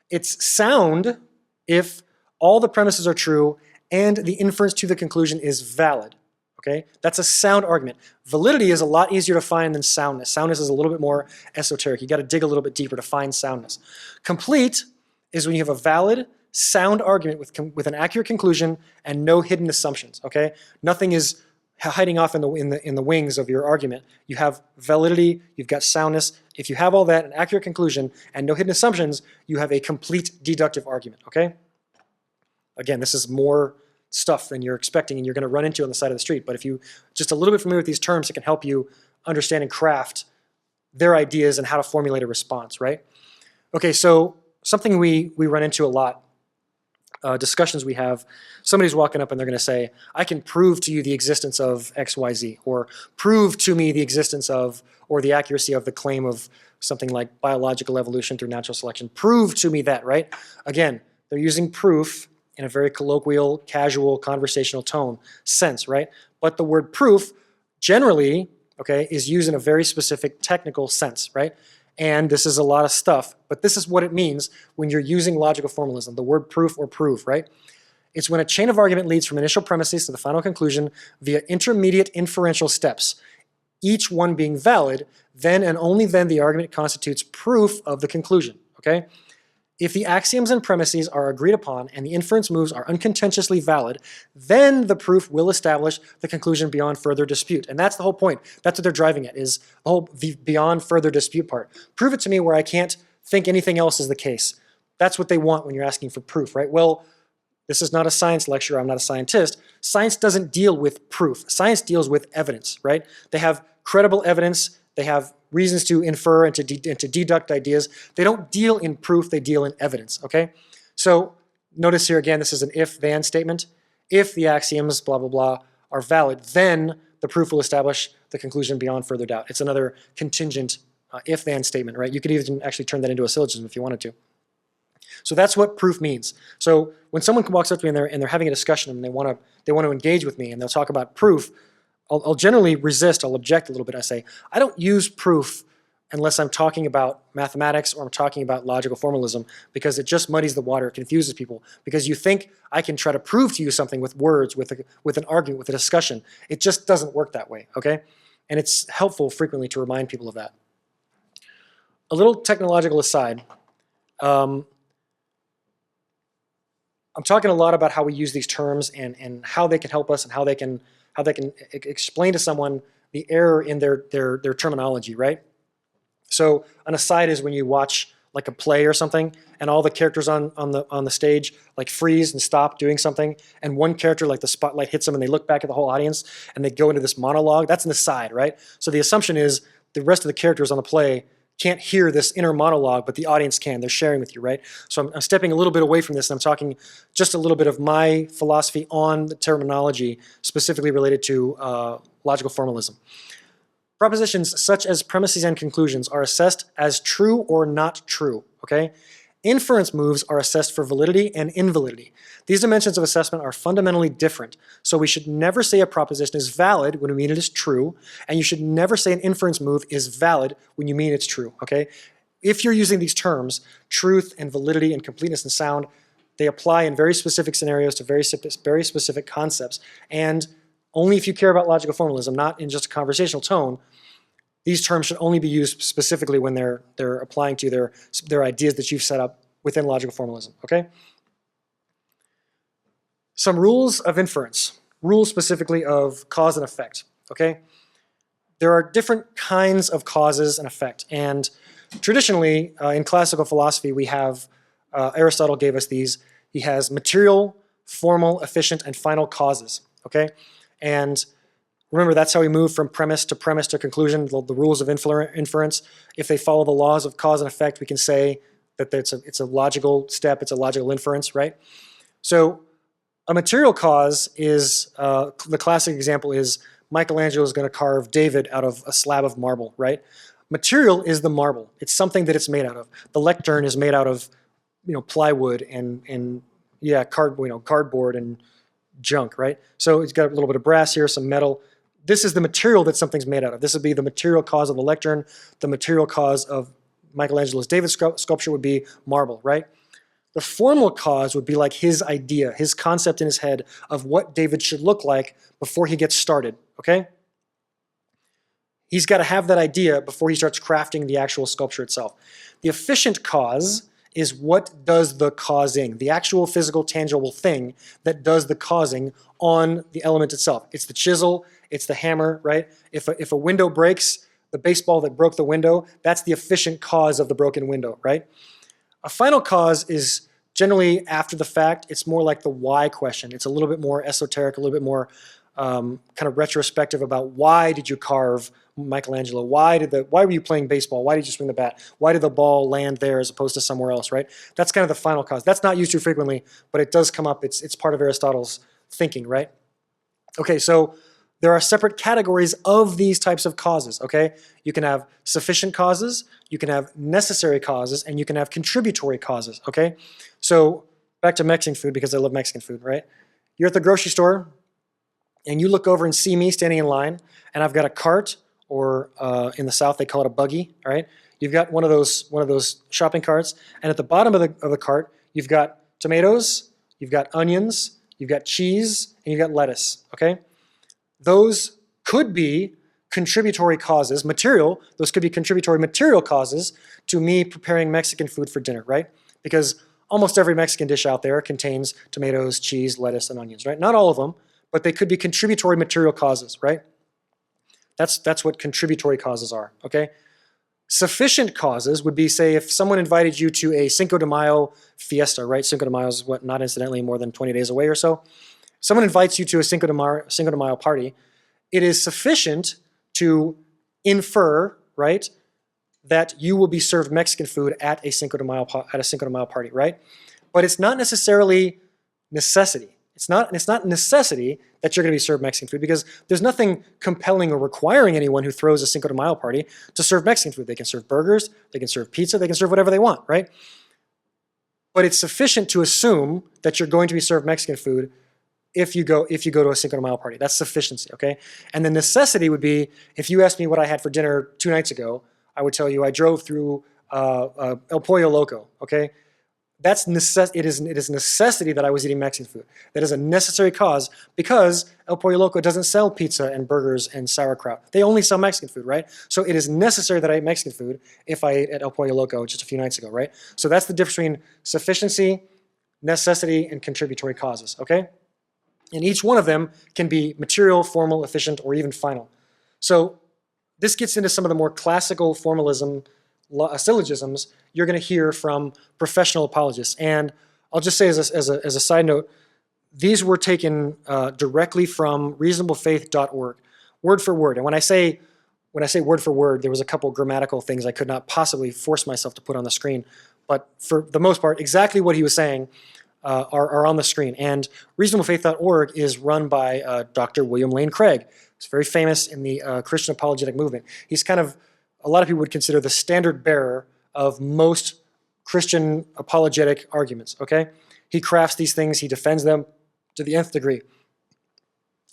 S1: It's sound if all the premises are true and the inference to the conclusion is valid, okay? That's a sound argument. Validity is a lot easier to find than soundness. Soundness is a little bit more esoteric. You got to dig a little bit deeper to find soundness. Complete is when you have a valid, sound argument with an accurate conclusion and no hidden assumptions, okay? Nothing is hiding off in the wings of your argument. You have validity, you've got soundness. If you have all that, an accurate conclusion, and no hidden assumptions, you have a complete deductive argument, okay? Again, this is more stuff than you're expecting and you're going to run into on the side of the street. But if you just a little bit familiar with these terms, it can help you understand and craft their ideas and how to formulate a response, right? Okay, so something we run into a lot, discussions we have, somebody's walking up and they're going to say, I can prove to you the existence of X, Y, Z, or prove to me the existence of, or the accuracy of the claim of something like biological evolution through natural selection. Prove to me that, right? Again, they're using proof in a very colloquial, casual, conversational tone sense, right? But the word proof generally, okay, is used in a very specific technical sense, right? And this is a lot of stuff, but this is what it means when you're using logical formalism, the word proof or prove, right? It's when a chain of argument leads from initial premises to the final conclusion via intermediate inferential steps, each one being valid, then and only then the argument constitutes proof of the conclusion, okay? If the axioms and premises are agreed upon and the inference moves are uncontentiously valid, then the proof will establish the conclusion beyond further dispute. And that's the whole point. That's what they're driving at, is the beyond further dispute part. Prove it to me where I can't think anything else is the case. That's what they want when you're asking for proof, right? Well, this is not a science lecture. I'm not a scientist. Science doesn't deal with proof. Science deals with evidence, right? They have credible evidence. They have reasons to infer and to deduct ideas. They don't deal in proof, they deal in evidence, okay? So notice here again, this is an if-then statement. If the axioms, blah, blah, blah, are valid, then the proof will establish the conclusion beyond further doubt. It's another contingent if-then statement, right? You could even actually turn that into a syllogism if you wanted to. So that's what proof means. So when someone walks up to me and they're having a discussion and they want to engage with me and they'll talk about proof, I'll generally resist. I'll object a little bit. I say, I don't use proof unless I'm talking about mathematics or I'm talking about logical formalism, because it just muddies the water. It confuses people because you think I can try to prove to you something with words, with an argument, with a discussion. It just doesn't work that way, okay? And it's helpful frequently to remind people of that. A little technological aside, I'm talking a lot about how we use these terms and how they can help us and how they can explain to someone the error in their terminology, right? So an aside is when you watch like a play or something, and all the characters on the stage like freeze and stop doing something, and one character, like the spotlight hits them, and they look back at the whole audience, and they go into this monologue. That's an aside, right? So the assumption is the rest of the characters on the play can't hear this inner monologue, but the audience can. They're sharing with you, right? So I'm stepping a little bit away from this, and I'm talking just a little bit of my philosophy on the terminology specifically related to logical formalism. Propositions such as premises and conclusions are assessed as true or not true, okay? Inference moves are assessed for validity and invalidity. These dimensions of assessment are fundamentally different, so we should never say a proposition is valid when we mean it is true, and you should never say an inference move is valid when you mean it's true, okay? If you're using these terms, truth and validity and completeness and sound, they apply in very specific scenarios to very specific concepts, and only if you care about logical formalism, not in just a conversational tone. These terms should only be used specifically when they're applying to their ideas that you've set up within logical formalism, okay? Some rules of inference, rules specifically of cause and effect, okay? There are different kinds of causes and effect, and traditionally in classical philosophy we have, Aristotle gave us these. He has material, formal, efficient, and final causes, okay? And remember, that's how we move from premise to conclusion, the rules of inference. If they follow the laws of cause and effect, we can say that it's a logical step, it's a logical inference, right? So a material cause is, the classic example is Michelangelo is going to carve David out of a slab of marble, right? Material is the marble. It's something that it's made out of. The lectern is made out of, plywood and cardboard and junk, right? So it's got a little bit of brass here, some metal. This is the material that something's made out of. This would be the material cause of the lectern. The material cause of Michelangelo's David sculpture would be marble, right? The formal cause would be like his idea, his concept in his head of what David should look like before he gets started, okay? He's got to have that idea before he starts crafting the actual sculpture itself. The efficient cause is what does the causing, the actual physical, tangible thing that does the causing on the element itself. It's the chisel, it's the hammer, right? If a window breaks, the baseball that broke the window, that's the efficient cause of the broken window, right? A final cause is generally after the fact. It's more like the why question. It's a little bit more esoteric, a little bit more kind of retrospective about why did you carve Michelangelo? Why were you playing baseball? Why did you swing the bat? Why did the ball land there as opposed to somewhere else, right? That's kind of the final cause. That's not used too frequently, but it does come up. It's part of Aristotle's thinking, right? Okay, so there are separate categories of these types of causes, okay? You can have sufficient causes, you can have necessary causes, and you can have contributory causes, okay? So back to Mexican food, because I love Mexican food, right? You're at the grocery store, and you look over and see me standing in line, and I've got a cart, or in the South they call it a buggy, all right? You've got one of those shopping carts, and at the bottom of the cart, you've got tomatoes, you've got onions, you've got cheese, and you've got lettuce, okay? Those could be contributory causes, those could be contributory material causes to me preparing Mexican food for dinner, right? Because almost every Mexican dish out there contains tomatoes, cheese, lettuce, and onions, right? Not all of them, but they could be contributory material causes, right? That's what contributory causes are, okay? Sufficient causes would be, say, if someone invited you to a Cinco de Mayo fiesta, right? Cinco de Mayo is not incidentally more than 20 days away or so. Someone invites you to a Cinco de Mayo party. It is sufficient to infer, right, that you will be served Mexican food at a Cinco de Mayo party, right? But it's not necessarily necessity. It's not necessity that you're going to be served Mexican food, because there's nothing compelling or requiring anyone who throws a Cinco de Mayo party to serve Mexican food. They can serve burgers, they can serve pizza, they can serve whatever they want, right? but it's sufficient to assume that you're going to be served Mexican food if you go to a Cinco de Mayo party. That's sufficiency, okay? And the necessity would be, if you asked me what I had for dinner 2 nights ago, I would tell you I drove through El Pollo Loco, okay? It is necessity that I was eating Mexican food. That is a necessary cause because El Pollo Loco doesn't sell pizza and burgers and sauerkraut. They only sell Mexican food, right? So it is necessary that I eat Mexican food if I ate at El Pollo Loco just a few nights ago, right? So that's the difference between sufficiency, necessity, and contributory causes, okay? And each one of them can be material, formal, efficient, or even final. So this gets into some of the more classical formalism syllogisms you're going to hear from professional apologists. And I'll just say as a side note, these were taken directly from reasonablefaith.org, word for word. And when I say word for word, there was a couple grammatical things I could not possibly force myself to put on the screen. But for the most part, exactly what he was saying are on the screen. And reasonablefaith.org is run by Dr. William Lane Craig. He's very famous in the Christian apologetic movement. He's kind of, a lot of people would consider the standard bearer of most Christian apologetic arguments, okay? He crafts these things, he defends them to the nth degree.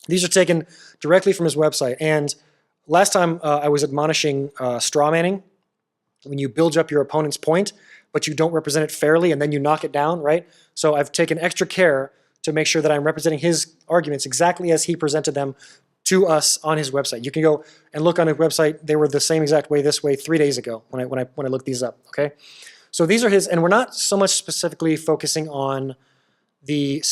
S1: These are taken directly from his website. And last time I was admonishing straw manning, when you build up your opponent's point, but you don't represent it fairly, and then you knock it down, right? So I've taken extra care to make sure that I'm representing his arguments exactly as he presented them to us on his website. You can go and look on his website. They were the same exact way this way 3 days ago when I looked these up, okay? So these are his, and we're not so much specifically focusing on the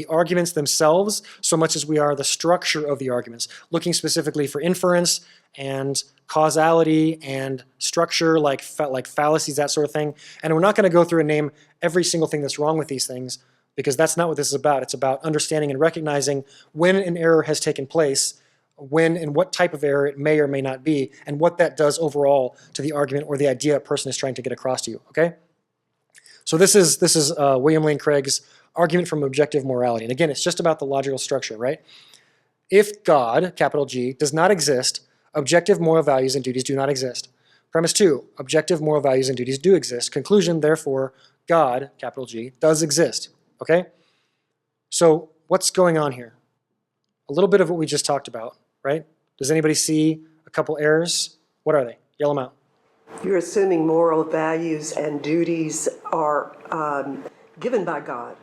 S1: arguments themselves so much as we are the structure of the arguments, looking specifically for inference and causality and structure, like fallacies, that sort of thing. And we're not going to go through and name every single thing that's wrong with these things, because that's not what this is about. It's about understanding and recognizing when an error has taken place, when and what type of error it may or may not be, and what that does overall to the argument or the idea a person is trying to get across to you, okay? So this is William Lane Craig's argument from objective morality. And again, it's just about the logical structure, right? If God, capital G, does not exist, objective moral values and duties do not exist. Premise 2, objective moral values and duties do exist. Conclusion, therefore, God, capital G, does exist. Okay? So what's going on here? A little bit of what we just talked about, right? Does anybody see a couple errors? What are they? Yell them out.
S2: You're assuming moral values and duties are given by God.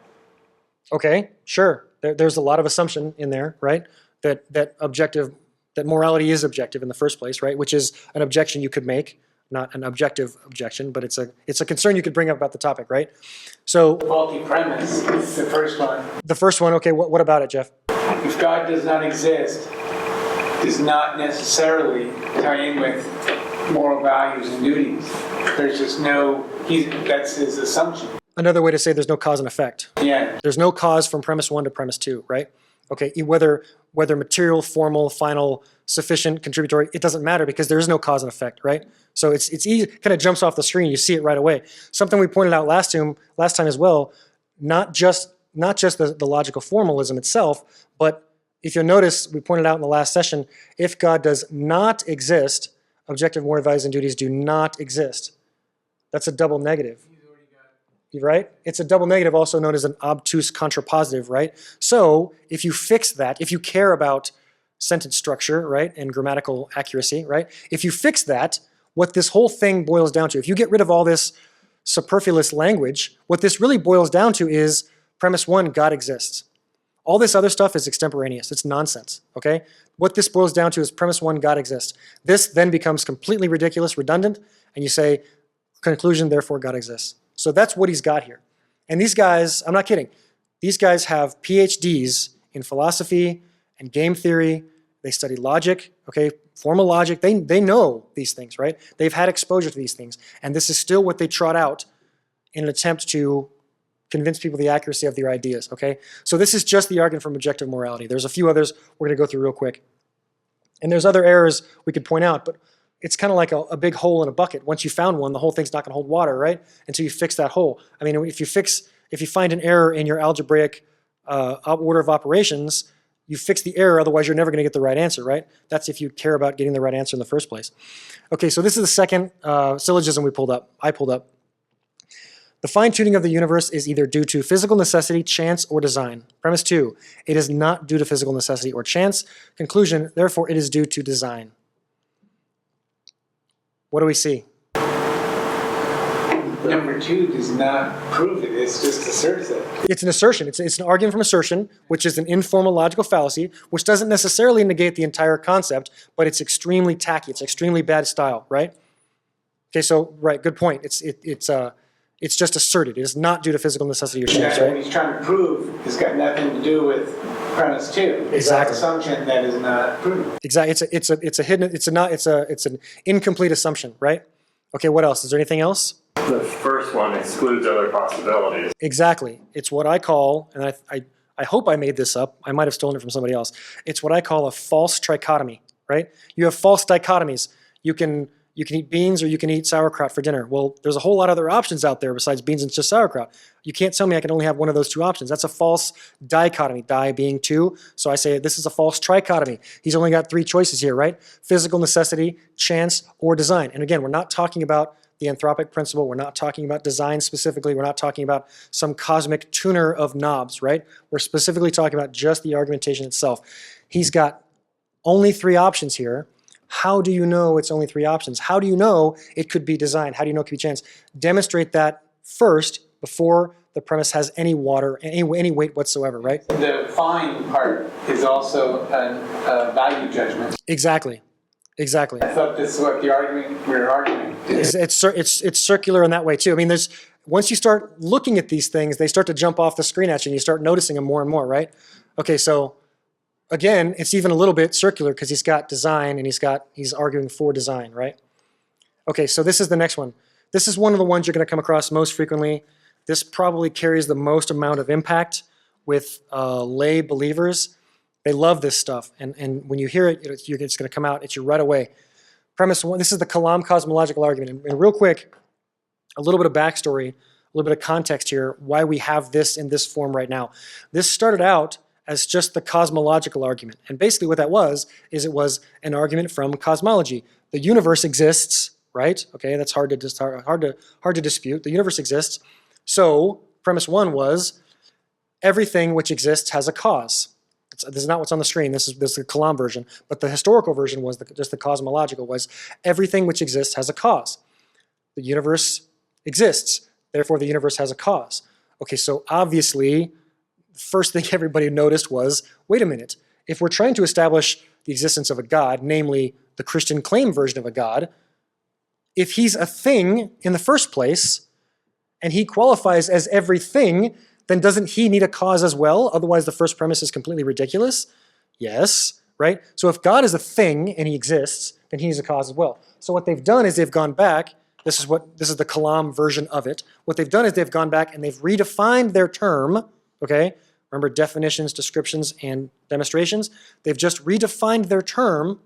S1: Okay, sure. There's a lot of assumption in there, right? That morality is objective in the first place, right? Which is an objection you could make. Not an objective objection, but it's a concern you could bring up about the topic, right? So
S3: faulty premise, the first one.
S1: The first one, okay, what about it, Jeff?
S3: If God does not exist, does not necessarily tie in with moral values and duties. There's just that's his assumption.
S1: Another way to say there's no cause and effect.
S3: Yeah.
S1: There's no cause from premise 1 to premise 2, right? Okay, whether material, formal, final, sufficient, contributory, it doesn't matter because there is no cause and effect, right? So it's easy, kind of jumps off the screen, you see it right away. Something we pointed out last time as well, not just the logical formalism itself, but if you'll notice, we pointed out in the last session, if God does not exist, objective moral values and duties do not exist. That's a double negative. Right? It's a double negative, also known as an obtuse contrapositive, right? So if you fix that, if you care about sentence structure, right, and grammatical accuracy, right, if you fix that, what this whole thing boils down to, if you get rid of all this superfluous language, what this really boils down to is premise 1, God exists. All this other stuff is extemporaneous. It's nonsense, okay? What this boils down to is premise 1, God exists. This then becomes completely ridiculous, redundant, and you say, conclusion, therefore God exists. So that's what he's got here. And these guys, I'm not kidding, these guys have PhDs in philosophy and game theory. They study logic, okay, formal logic. They know these things, right? They've had exposure to these things. And this is still what they trot out in an attempt to convince people the accuracy of their ideas, okay? So this is just the argument from objective morality. There's a few others we're going to go through real quick. And there's other errors we could point out, but it's kind of like a big hole in a bucket. Once you found one, the whole thing's not going to hold water, right? Until you fix that hole. I mean, if you find an error in your algebraic order of operations, you fix the error, otherwise you're never going to get the right answer, right? That's if you care about getting the right answer in the first place. Okay, so this is the second syllogism I pulled up. The fine-tuning of the universe is either due to physical necessity, chance, or design. Premise 2, it is not due to physical necessity or chance. Conclusion, therefore, it is due to design. What do we see?
S3: Number 2 does not prove it, it's just asserts it.
S1: It's an assertion. It's an argument from assertion, which is an informal logical fallacy, which doesn't necessarily negate the entire concept, but it's extremely tacky. It's extremely bad style, right? Okay, so, right, good point. It's just asserted. It is not due to physical necessity or chance,
S3: What
S1: right?
S3: he's trying to prove has got nothing to do with premise 2. It's
S1: Exactly.
S3: an assumption that is not proven.
S1: Exactly. It's an incomplete assumption, right? Okay, what else? Is there anything else?
S4: The first one excludes other possibilities.
S1: Exactly. It's what I call, and I hope I made this up. I might have stolen it from somebody else. It's what I call a false trichotomy, right? You have false dichotomies. You can eat beans or you can eat sauerkraut for dinner. Well, there's a whole lot of other options out there besides beans and just sauerkraut. You can't tell me I can only have one of those two options. That's a false dichotomy, di being two. So I say this is a false trichotomy. He's only got three choices here, right? Physical necessity, chance, or design. And again, we're not talking about the anthropic principle. We're not talking about design specifically. We're not talking about some cosmic tuner of knobs, right? We're specifically talking about just the argumentation itself. He's got only three options here. How do you know it's only three options? How do you know it could be design? How do you know it could be chance? Demonstrate that first before the premise has any water, any weight whatsoever, right?
S3: The fine part is also a value judgment.
S1: Exactly. Exactly.
S3: I thought this is what the argument we were arguing.
S1: It's circular in that way too. I mean, once you start looking at these things, they start to jump off the screen at you and you start noticing them more and more, right? Okay, so again, it's even a little bit circular because he's got design and he's arguing for design, right? Okay, so this is the next one. This is one of the ones you're going to come across most frequently. This probably carries the most amount of impact with lay believers. They love this stuff, and when you hear it, it's going to come out at you right away. Premise one, this is the Kalam cosmological argument. And real quick, a little bit of backstory, a little bit of context here, why we have this in this form right now. This started out as just the cosmological argument. And basically what that was, is it was an argument from cosmology. The universe exists, right? Okay, that's hard to dispute. The universe exists. So premise one was, everything which exists has a cause. This is not what's on the screen. This is the Kalam version. But the historical version was just the cosmological was, everything which exists has a cause. The universe exists. Therefore, the universe has a cause. Okay, so obviously, the first thing everybody noticed was, wait a minute. If we're trying to establish the existence of a God, namely the Christian claim version of a God, if he's a thing in the first place, and he qualifies as everything, then doesn't he need a cause as well? Otherwise, the first premise is completely ridiculous. Yes, right? So if God is a thing and he exists, then he needs a cause as well. So what they've done is they've gone back. This is the Kalam version of it. What they've done is they've gone back and they've redefined their term. Okay, remember definitions, descriptions, and demonstrations. They've just redefined their term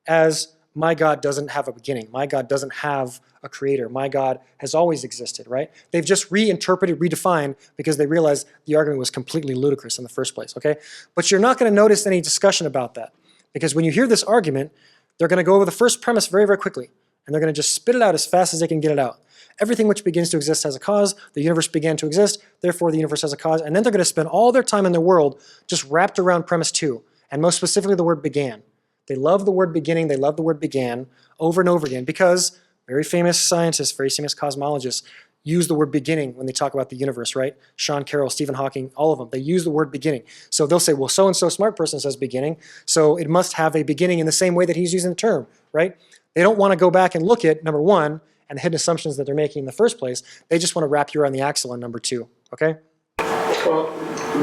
S1: as my God doesn't have a beginning. My God doesn't have a creator. My God has always existed, right? They've just reinterpreted, redefined, because they realized the argument was completely ludicrous in the first place, okay? But you're not going to notice any discussion about that, because when you hear this argument, they're going to go over the first premise very, very quickly, and they're going to just spit it out as fast as they can get it out. Everything which begins to exist has a cause. The universe began to exist. Therefore, the universe has a cause. And then they're going to spend all their time in their world just wrapped around premise two, and most specifically the word began. They love the word beginning. They love the word began over and over again because very famous scientists, very famous cosmologists use the word beginning when they talk about the universe, right? Sean Carroll, Stephen Hawking, all of them, they use the word beginning. So they'll say, well, so-and-so smart person says beginning, so it must have a beginning in the same way that he's using the term, right? They don't want to go back and look at, number one, and the hidden assumptions that they're making in the first place. They just want to wrap you around the axle on number two, okay?
S4: Well,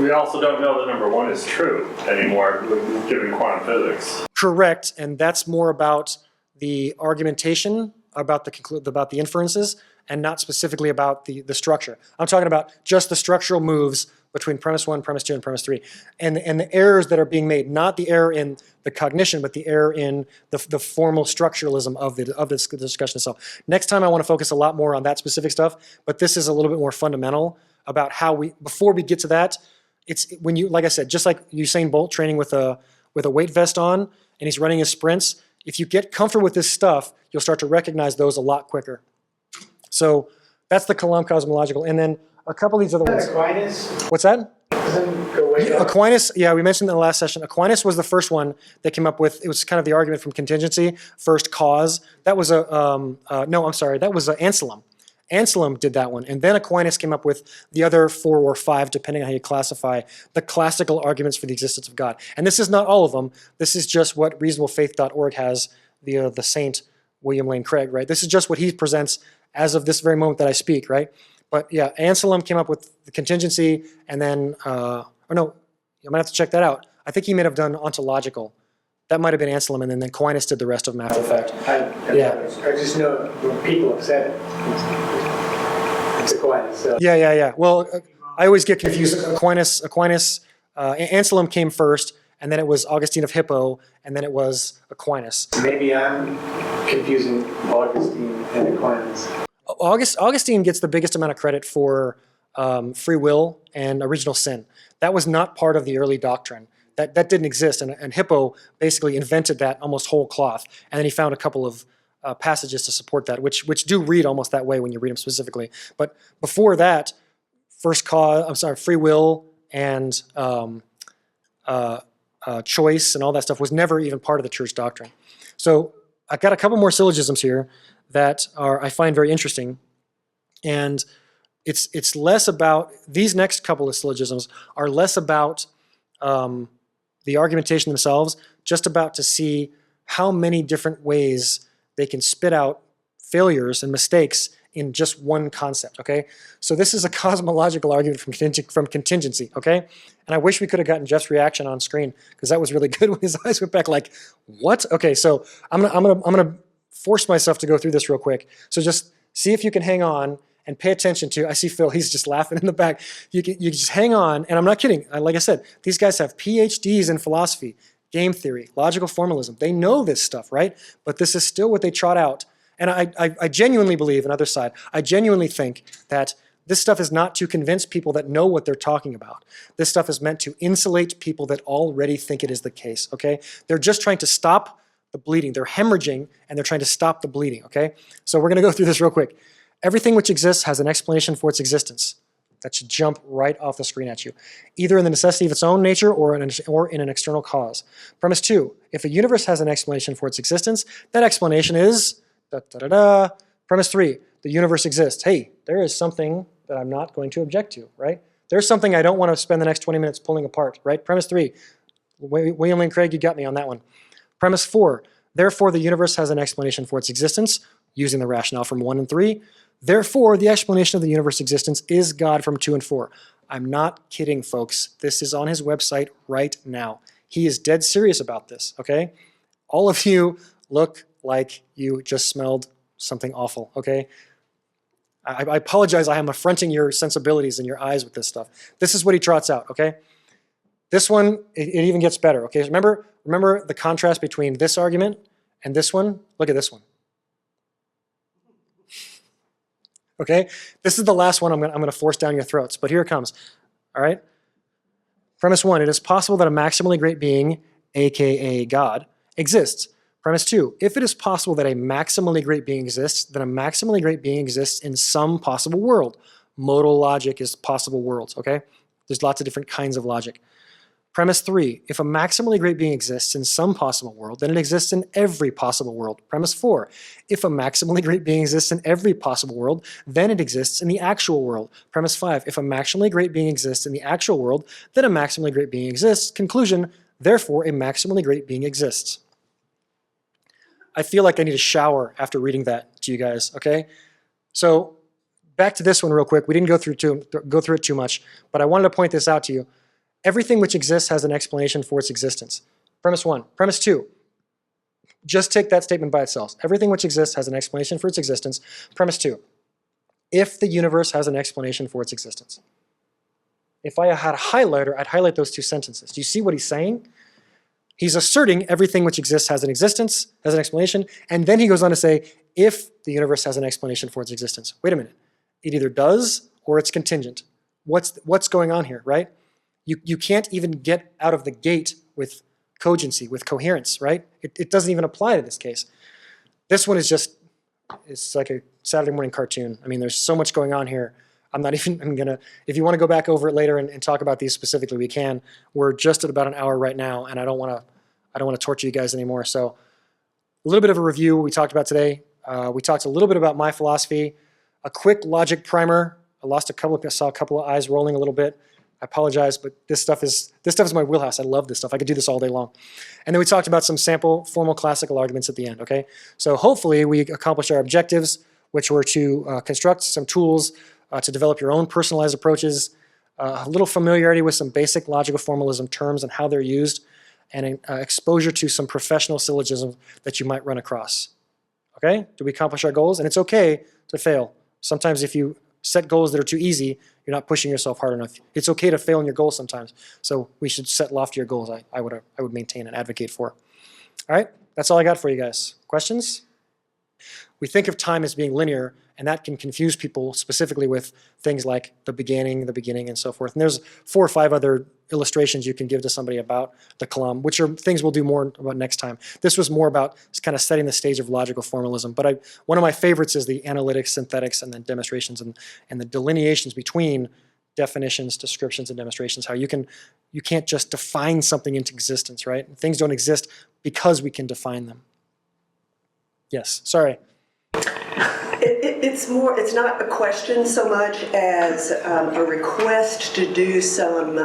S4: we also don't know that number one is true anymore, given quantum physics.
S1: Correct, and that's more about the argumentation, about the inferences, and not specifically about the structure. I'm talking about just the structural moves between premise one, premise two, and premise three, and the errors that are being made, not the error in the cognition, but the error in the formal structuralism of the discussion itself. Next time I want to focus a lot more on that specific stuff, but this is a little bit more fundamental about how before we get to that, it's when you, like I said, just like Usain Bolt training with a weight vest on, and he's running his sprints, if you get comfortable with this stuff, you'll start to recognize those a lot quicker. So That's the Kalam cosmological. And then a couple of these other ones.
S3: Aquinas
S1: What's that?
S3: doesn't go way up.
S1: Aquinas, yeah, we mentioned in the last session. Aquinas was the first one that came up with, it was kind of the argument from contingency, first cause. That was that was Anselm. Anselm did that one. And then Aquinas came up with the other 4 or 5, depending on how you classify, the classical arguments for the existence of God. And this is not all of them. This is just what reasonablefaith.org has, the Saint William Lane Craig, right? This is just what he presents as of this very moment that I speak, right? But yeah, Anselm came up with the contingency, and then, I'm gonna have to check that out. I think he may have done ontological. That might have been Anselm, and then Aquinas did the rest of them after the fact.
S3: I just know when people have said it. It's Aquinas. So.
S1: Yeah. Well, I always get confused. Anselm came first, and then it was Augustine of Hippo, and then it was Aquinas.
S3: Maybe I'm confusing Augustine and Aquinas.
S1: Augustine gets the biggest amount of credit for free will and original sin. That was not part of the early doctrine. That didn't exist, and Hippo basically invented that almost whole cloth. And then he found a couple of passages to support that, which do read almost that way when you read them specifically. But before that, free will and choice and all that stuff was never even part of the church doctrine. So I've got a couple more syllogisms here that I find very interesting, and it's less about, these next couple of syllogisms are less about the argumentation themselves, just about to see how many different ways they can spit out failures and mistakes in just one concept, okay? So this is a cosmological argument from contingency, okay? And I wish we could have gotten Jeff's reaction on screen, because that was really good when his eyes went back like, what? Okay, so I'm gonna force myself to go through this real quick. So just see if you can hang on and pay attention to, I see Phil, he's just laughing in the back. You just hang on, and I'm not kidding. Like I said, these guys have PhDs in philosophy, game theory, logical formalism. They know this stuff, right? But this is still what they trot out. And I genuinely believe, on the other side, I genuinely think that this stuff is not to convince people that know what they're talking about. This stuff is meant to insulate people that already think it is the case, okay? They're just trying to stop the bleeding. They're hemorrhaging, and they're trying to stop the bleeding, okay? So we're going to go through this real quick. Everything which exists has an explanation for its existence. That should jump right off the screen at you, either in the necessity of its own nature or in an external cause. Premise 2, if a universe has an explanation for its existence, that explanation is da-da-da-da. Premise 3, the universe exists. Hey, there is something that I'm not going to object to, right? There's something I don't want to spend the next 20 minutes pulling apart, right? Premise 3, William Lane Craig, you got me on that one. Premise 4, therefore the universe has an explanation for its existence, using the rationale from 1 and 3. Therefore, the explanation of the universe's existence is God from 2 and 4. I'm not kidding, folks. This is on his website right now. He is dead serious about this, okay? All of you look like you just smelled something awful, okay? I apologize. I am affronting your sensibilities and your eyes with this stuff. This is what he trots out, okay? This one, it even gets better, okay? Remember the contrast between this argument and this one? Look at this one. Okay, this is the last one I'm going to force down your throats, but here it comes. All right. Premise 1, it is possible that a maximally great being, aka God, exists. Premise 2, if it is possible that a maximally great being exists, then a maximally great being exists in some possible world. Modal logic is possible worlds, okay? There's lots of different kinds of logic. Premise 3, if a maximally great being exists in some possible world, then it exists in every possible world. Premise 4, if a maximally great being exists in every possible world, then it exists in the actual world. Premise 5, if a maximally great being exists in the actual world, then a maximally great being exists. Conclusion, therefore a maximally great being exists. I feel like I need a shower after reading that to you guys, okay? So back to this one real quick. We didn't go through it too much, but I wanted to point this out to you. Everything which exists has an explanation for its existence. Premise 1. Premise 2. Just take that statement by itself. Everything which exists has an explanation for its existence. Premise 2. If the universe has an explanation for its existence. If I had a highlighter, I'd highlight those two sentences. Do you see what he's saying? He's asserting everything which exists has an existence, has an explanation, and then he goes on to say, if the universe has an explanation for its existence. Wait a minute. It either does or it's contingent. What's going on here, right? You can't even get out of the gate with cogency, with coherence, right? It doesn't even apply to this case. This one is just it's like a Saturday morning cartoon. I mean, there's so much going on here. I'm gonna, if you want to go back over it later and talk about these specifically, we can. We're just at about an hour right now, and I don't want to torture you guys anymore. So a little bit of a review we talked about today. We talked a little bit about my philosophy, a quick logic primer. I saw a couple of eyes rolling a little bit. I apologize, but this stuff is my wheelhouse. I love this stuff. I could do this all day long. And then we talked about some sample formal classical arguments at the end, okay? So hopefully we accomplished our objectives, which were to construct some tools to develop your own personalized approaches, a little familiarity with some basic logical formalism terms and how they're used, and exposure to some professional syllogism that you might run across. Okay? Did we accomplish our goals? And it's okay to fail. Sometimes if you set goals that are too easy, you're not pushing yourself hard enough. It's okay to fail in your goals sometimes. So we should set loftier goals, I would maintain and advocate for. All right? That's all I got for you guys. Questions? We think of time as being linear, and that can confuse people specifically with things like the beginning, and so forth. And there's 4 or 5 other illustrations you can give to somebody about the kalam, which are things we'll do more about next time. This was more about kind of setting the stage of logical formalism. But one of my favorites is the analytics, synthetics, and then demonstrations, and the delineations between definitions, descriptions, and demonstrations. How you can't just define something into existence, right? Things don't exist because we can define them. Yes, sorry.
S2: It's not a question so much as a request to do some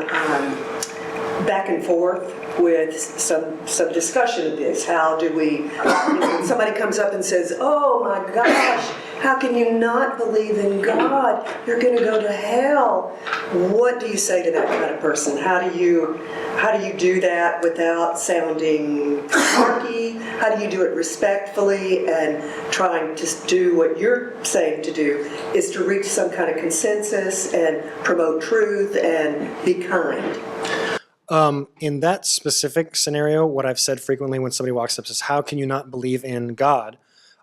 S2: back and forth with some discussion of this. How do we, when somebody comes up and says, oh my gosh, how can you not believe in God? You're going to go to hell. What do you say to that kind of person? How do you do that without sounding snarky? How do you do it respectfully and trying to do what you're saying to do is to reach some kind of consensus and promote truth and be kind?
S1: In that specific scenario, what I've said frequently when somebody walks up and says, how can you not believe in God?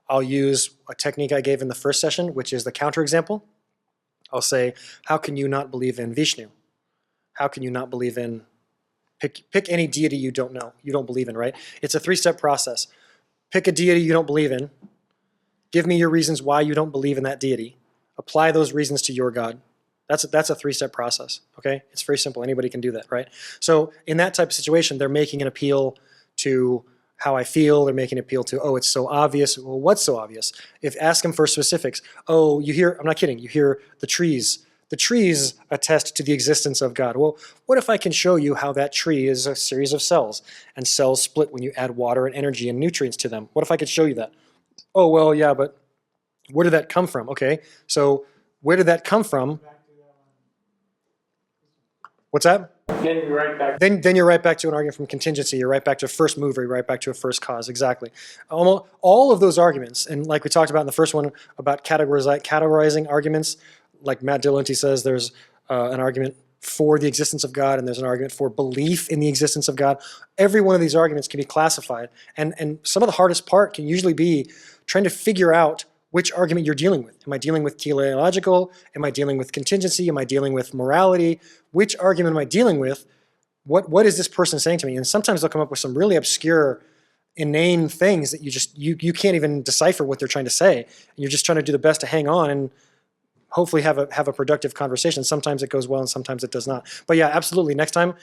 S1: I'll use a technique I gave in the first session, which is the counterexample. I'll say, how can you not believe in Vishnu? How can you not believe in, pick any deity you don't believe in, right? It's a 3-step process. Pick a deity you don't believe in. Give me your reasons why you don't believe in that deity. Apply those reasons to your God. That's a 3-step process, okay? It's very simple. Anybody can do that, right? So in that type of situation, they're making an appeal to how I feel. They're making an appeal to, oh, it's so obvious. Well, what's so obvious? Ask them for specifics. Oh, you hear, I'm not kidding, you hear the trees. The trees attest to the existence of God. Well, what if I can show you how that tree is a series of cells, and cells split when you add water and energy and nutrients to them? What if I could show you that? Oh, well, yeah, but where did that come from? Okay, so where did that come from? What's that?
S3: Then you're right back.
S1: Then you're right back to an argument from contingency. You're right back to a first mover. You're right back to a first cause. Exactly. Almost all of those arguments, and like we talked about in the first one about categorizing arguments, like Matt Dillon says, there's an argument for the existence of God, and there's an argument for belief in the existence of God. Every one of these arguments can be classified, and some of the hardest part can usually be trying to figure out which argument you're dealing with. Am I dealing with teleological? Am I dealing with contingency? Am I dealing with morality? Which argument am I dealing with? What is this person saying to me? And sometimes they'll come up with some really obscure, inane things that you can't even decipher what they're trying to say. And you're just trying to do the best to hang on and hopefully have a productive conversation. Sometimes it goes well and sometimes it does not. But yeah, absolutely. Next time,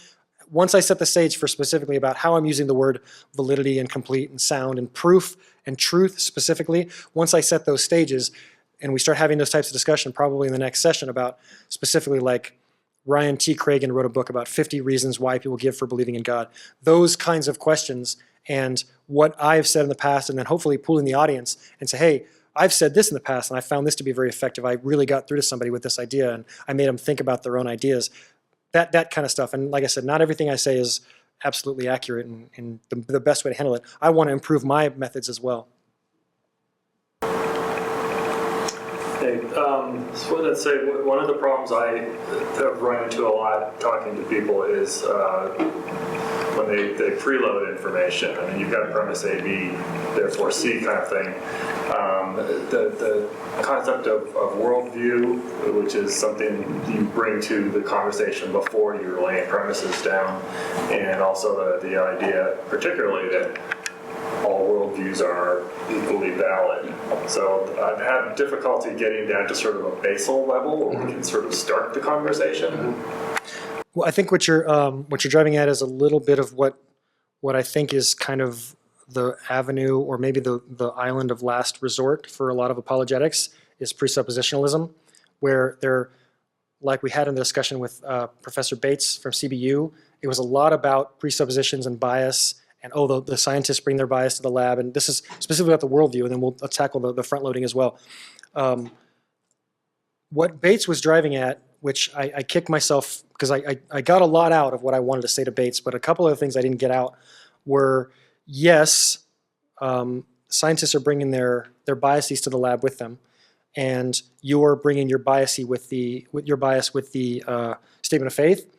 S1: once I set the stage for specifically about how I'm using the word validity and complete and sound and proof and truth specifically, once I set those stages and we start having those types of discussion probably in the next session about specifically like Ryan T. Cragen wrote a book about 50 reasons why people give for believing in God. Those kinds of questions and what I've said in the past, and then hopefully pooling the audience and say, hey, I've said this in the past and I found this to be very effective. I really got through to somebody with this idea and I made them think about their own ideas. That kind of stuff. And like I said, not everything I say is absolutely accurate and the best way to handle it. I want to improve my methods as well.
S4: Hey, so let's say one of the problems I have run into a lot talking to people is when they preload information. I mean, you've got premise A, B, therefore C kind of thing. The concept of worldview, which is something you bring to the conversation before you're laying premises down, and also the idea, particularly that all views are equally valid. So I've had difficulty getting down to sort of a basal level where we can sort of start the conversation.
S1: Well, I think what you're driving at is a little bit of what I think is kind of the avenue, or maybe the island of last resort for a lot of apologetics, is presuppositionalism, where they're, like we had in the discussion with Professor Bates from CBU, it was a lot about presuppositions and bias, and the scientists bring their bias to the lab, and this is specifically about the worldview, and then we'll tackle the front loading as well. What Bates was driving at, which I kicked myself, because I got a lot out of what I wanted to say to Bates, but a couple of things I didn't get out were, yes, scientists are bringing their biases to the lab with them, and you're bringing your bias with the statement of faith.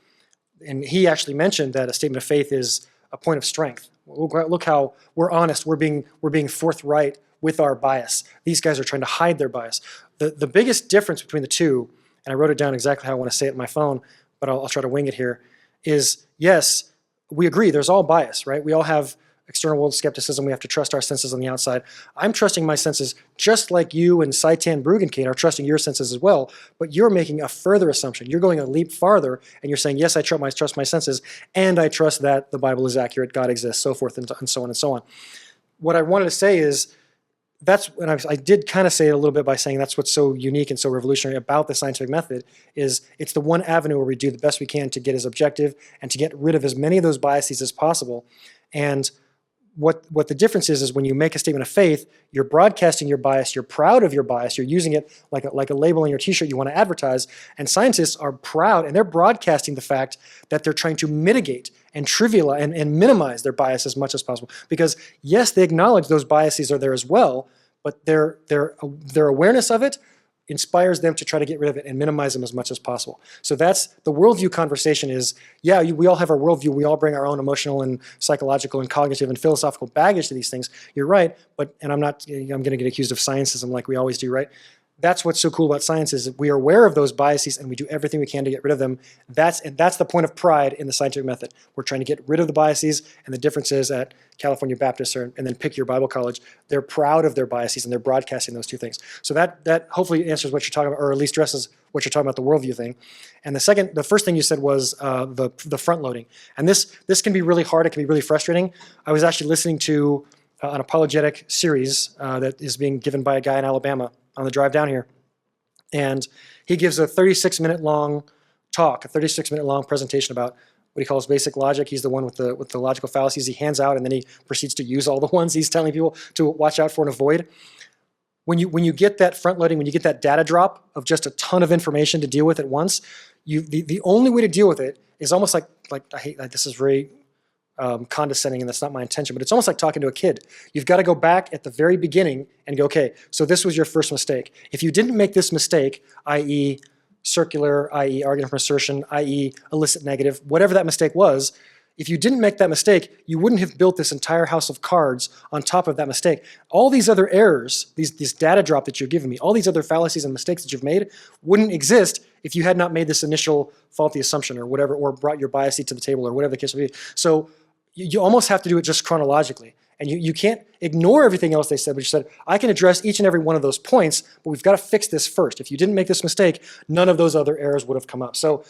S1: And he actually mentioned that a statement of faith is a point of strength. Look how we're honest. We're being forthright with our bias. These guys are trying to hide their bias. The biggest difference between the two, and I wrote it down exactly how I want to say it in my phone, but I'll try to wing it here, is yes, we agree there's all bias, right? We all have external world skepticism. We have to trust our senses on the outside. I'm trusting my senses just like you and Saitan Bruggencate are trusting your senses as well, but you're making a further assumption. You're going a leap farther, and you're saying, yes, I trust my senses, and I trust that the Bible is accurate, God exists, so forth, and so on and so on. What I wanted to say is, and I did kind of say it a little bit by saying that's what's so unique and so revolutionary about the scientific method, is it's the one avenue where we do the best we can to get as objective and to get rid of as many of those biases as possible. And what the difference is when you make a statement of faith, you're broadcasting your bias, you're proud of your bias, you're using it like a label on your t-shirt you want to advertise, and scientists are proud, and they're broadcasting the fact that they're trying to mitigate and trivialize and minimize their bias as much as possible. Because yes, they acknowledge those biases are there as well, but their awareness of it inspires them to try to get rid of it and minimize them as much as possible. So that's the worldview conversation is, yeah, we all have our worldview. We all bring our own emotional and psychological and cognitive and philosophical baggage to these things. You're right, and I'm going to get accused of scientism like we always do, right? That's what's so cool about science is we are aware of those biases and we do everything we can to get rid of them. That's the point of pride in the scientific method. We're trying to get rid of the biases, and the difference is at California Baptist and then pick your Bible college, they're proud of their biases and they're broadcasting those two things. So that hopefully answers what you're talking about, or at least addresses what you're talking about, the worldview thing. And the first thing you said was the front loading. And this can be really hard, it can be really frustrating. I was actually listening to an apologetic series that is being given by a guy in Alabama on the drive down here. And he gives a 36-minute long talk, a 36-minute long presentation about what he calls basic logic. He's the one with the logical fallacies he hands out, and then he proceeds to use all the ones he's telling people to watch out for and avoid. When you get that front loading, when you get that data drop of just a ton of information to deal with at once, the only way to deal with it is almost like I hate this is very condescending, and that's not my intention, but it's almost like talking to a kid. You've got to go back at the very beginning and go, okay, so this was your first mistake. If you didn't make this mistake, i.e. circular, i.e. argument from assertion, i.e. illicit negative, whatever that mistake was, if you didn't make that mistake, you wouldn't have built this entire house of cards on top of that mistake. All these other errors, these data drop that you've given me, all these other fallacies and mistakes that you've made wouldn't exist if you had not made this initial faulty assumption or whatever, or brought your bias to the table or whatever the case may be. So you almost have to do it just chronologically. And you can't ignore everything else they said, but you said, I can address each and every one of those points, but we've got to fix this first. If you didn't make this mistake, none of those other errors would have come up. So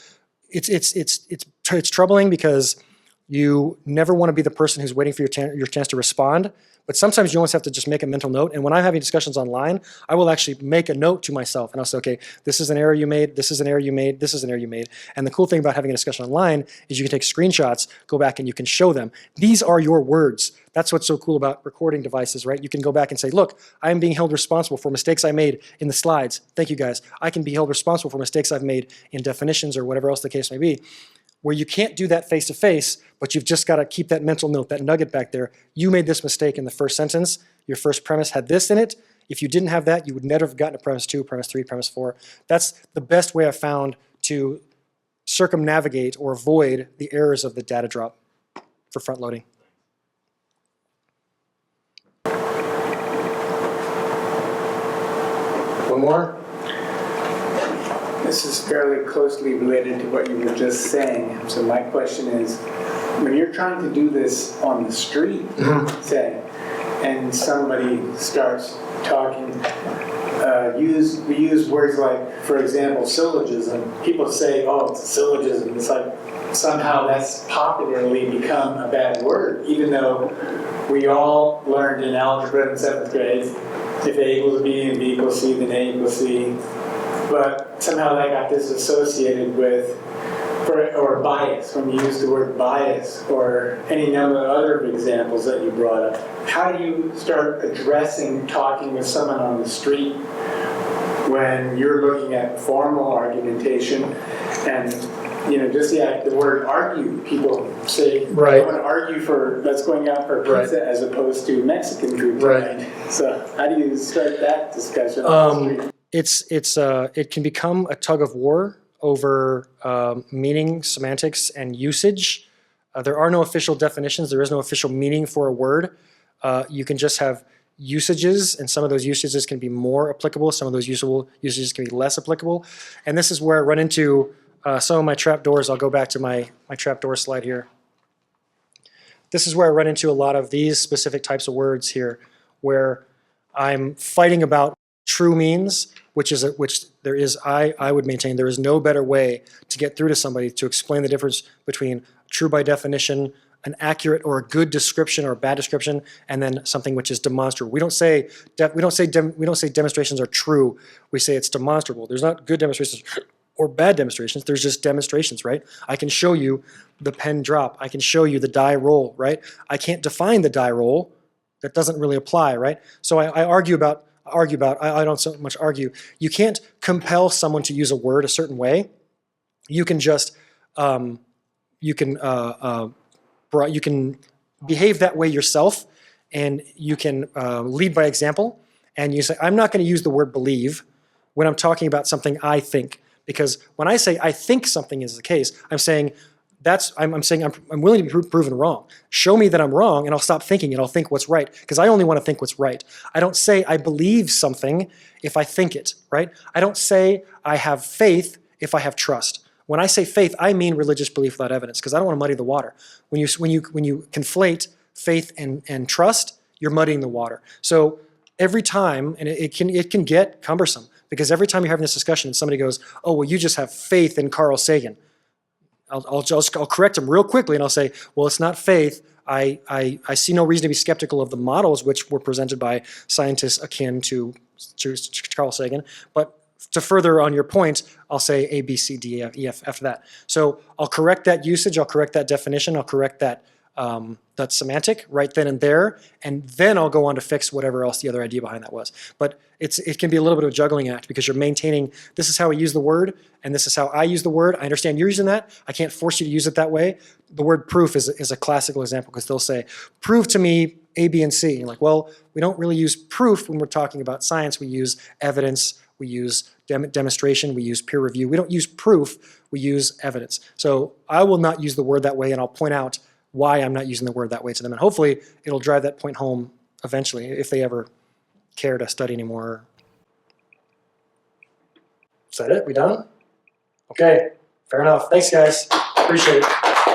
S1: it's troubling because you never want to be the person who's waiting for your chance to respond, but sometimes you almost have to just make a mental note. And when I'm having discussions online, I will actually make a note to myself, and I'll say, okay, this is an error you made, this is an error you made, this is an error you made. And the cool thing about having a discussion online is you can take screenshots, go back and you can show them. These are your words. That's what's so cool about recording devices, right? You can go back and say, look, I am being held responsible for mistakes I made in the slides. Thank you guys. I can be held responsible for mistakes I've made in definitions or whatever else the case may be. Where you can't do that face-to-face, but you've just got to keep that mental note, that nugget back there. You made this mistake in the first sentence. Your first premise had this in it. If you didn't have that, you would never have gotten to premise 2, premise 3, premise 4. That's the best way I've found to circumnavigate or avoid the errors of the data drop for front loading. One more?
S3: This is fairly closely related to what you were just saying. So my question is, when you're trying to do this on the street, say, and somebody starts talking, we use words like, for example, syllogism. People say, oh, it's a syllogism. It's like somehow that's popularly become a bad word, even though we all learned in algebra in 7th grade, if A equals B and B equals C, then A equals C. But somehow that got disassociated with, or bias, when you use the word bias, or any number of other examples that you brought up. How do you start addressing talking with someone on the street when you're looking at formal argumentation and, just the word argue, people say,
S1: Right.
S3: I want to argue for, let's going out for pizza as opposed to Mexican food tonight. So how do you start that discussion on the street?
S1: It can become a tug of war over meaning, semantics, and usage. There are no official definitions. There is no official meaning for a word. You can just have usages, and some of those usages can be more applicable. Some of those usages can be less applicable. And this is where I run into some of my trapdoors. I'll go back to my trapdoor slide here. This is where I run into a lot of these specific types of words here, where I'm fighting about true means, which there is, I would maintain there is no better way to get through to somebody to explain the difference between true by definition, an accurate or a good description or a bad description, and then something which is demonstrable. We don't say demonstrations are true. We say it's demonstrable. There's not good demonstrations or bad demonstrations. There's just demonstrations, right? I can show you the pen drop. I can show you the die roll, right? I can't define the die roll. That doesn't really apply, right? So I argue about. I don't so much argue. You can't compel someone to use a word a certain way. You can just you can behave that way yourself, and you can lead by example. And you say, I'm not going to use the word believe when I'm talking about something I think, because when I say I think something is the case, I'm saying I'm willing to be proven wrong. Show me that I'm wrong, and I'll stop thinking, and I'll think what's right, because I only want to think what's right. I don't say I believe something if I think it, right? I don't say I have faith if I have trust. When I say faith, I mean religious belief without evidence, because I don't want to muddy the water. When you conflate faith and trust, you're muddying the water. So every time, and it can get cumbersome, because every time you're having this discussion and somebody goes, oh, well, you just have faith in Carl Sagan. I'll correct them real quickly, and I'll say, well, it's not faith. I see no reason to be skeptical of the models which were presented by scientists akin to Carl Sagan. But to further on your point, I'll say A, B, C, D, E, F after that. So I'll correct that usage. I'll correct that definition. I'll correct that semantic right then and there, and then I'll go on to fix whatever else the other idea behind that was. But it can be a little bit of a juggling act, because you're maintaining, this is how I use the word, and this is how I use the word. I understand you're using that. I can't force you to use it that way. The word proof is a classical example, because they'll say, prove to me A, B, and C. And you're like, well, we don't really use proof when we're talking about science. We use evidence. We use demonstration. We use peer review. We don't use proof. We use evidence. So I will not use the word that way, and I'll point out why I'm not using the word that way to them. And hopefully it'll drive that point home eventually, if they ever care to study anymore. Is that it? We done? Okay, fair enough. Thanks, guys. Appreciate it.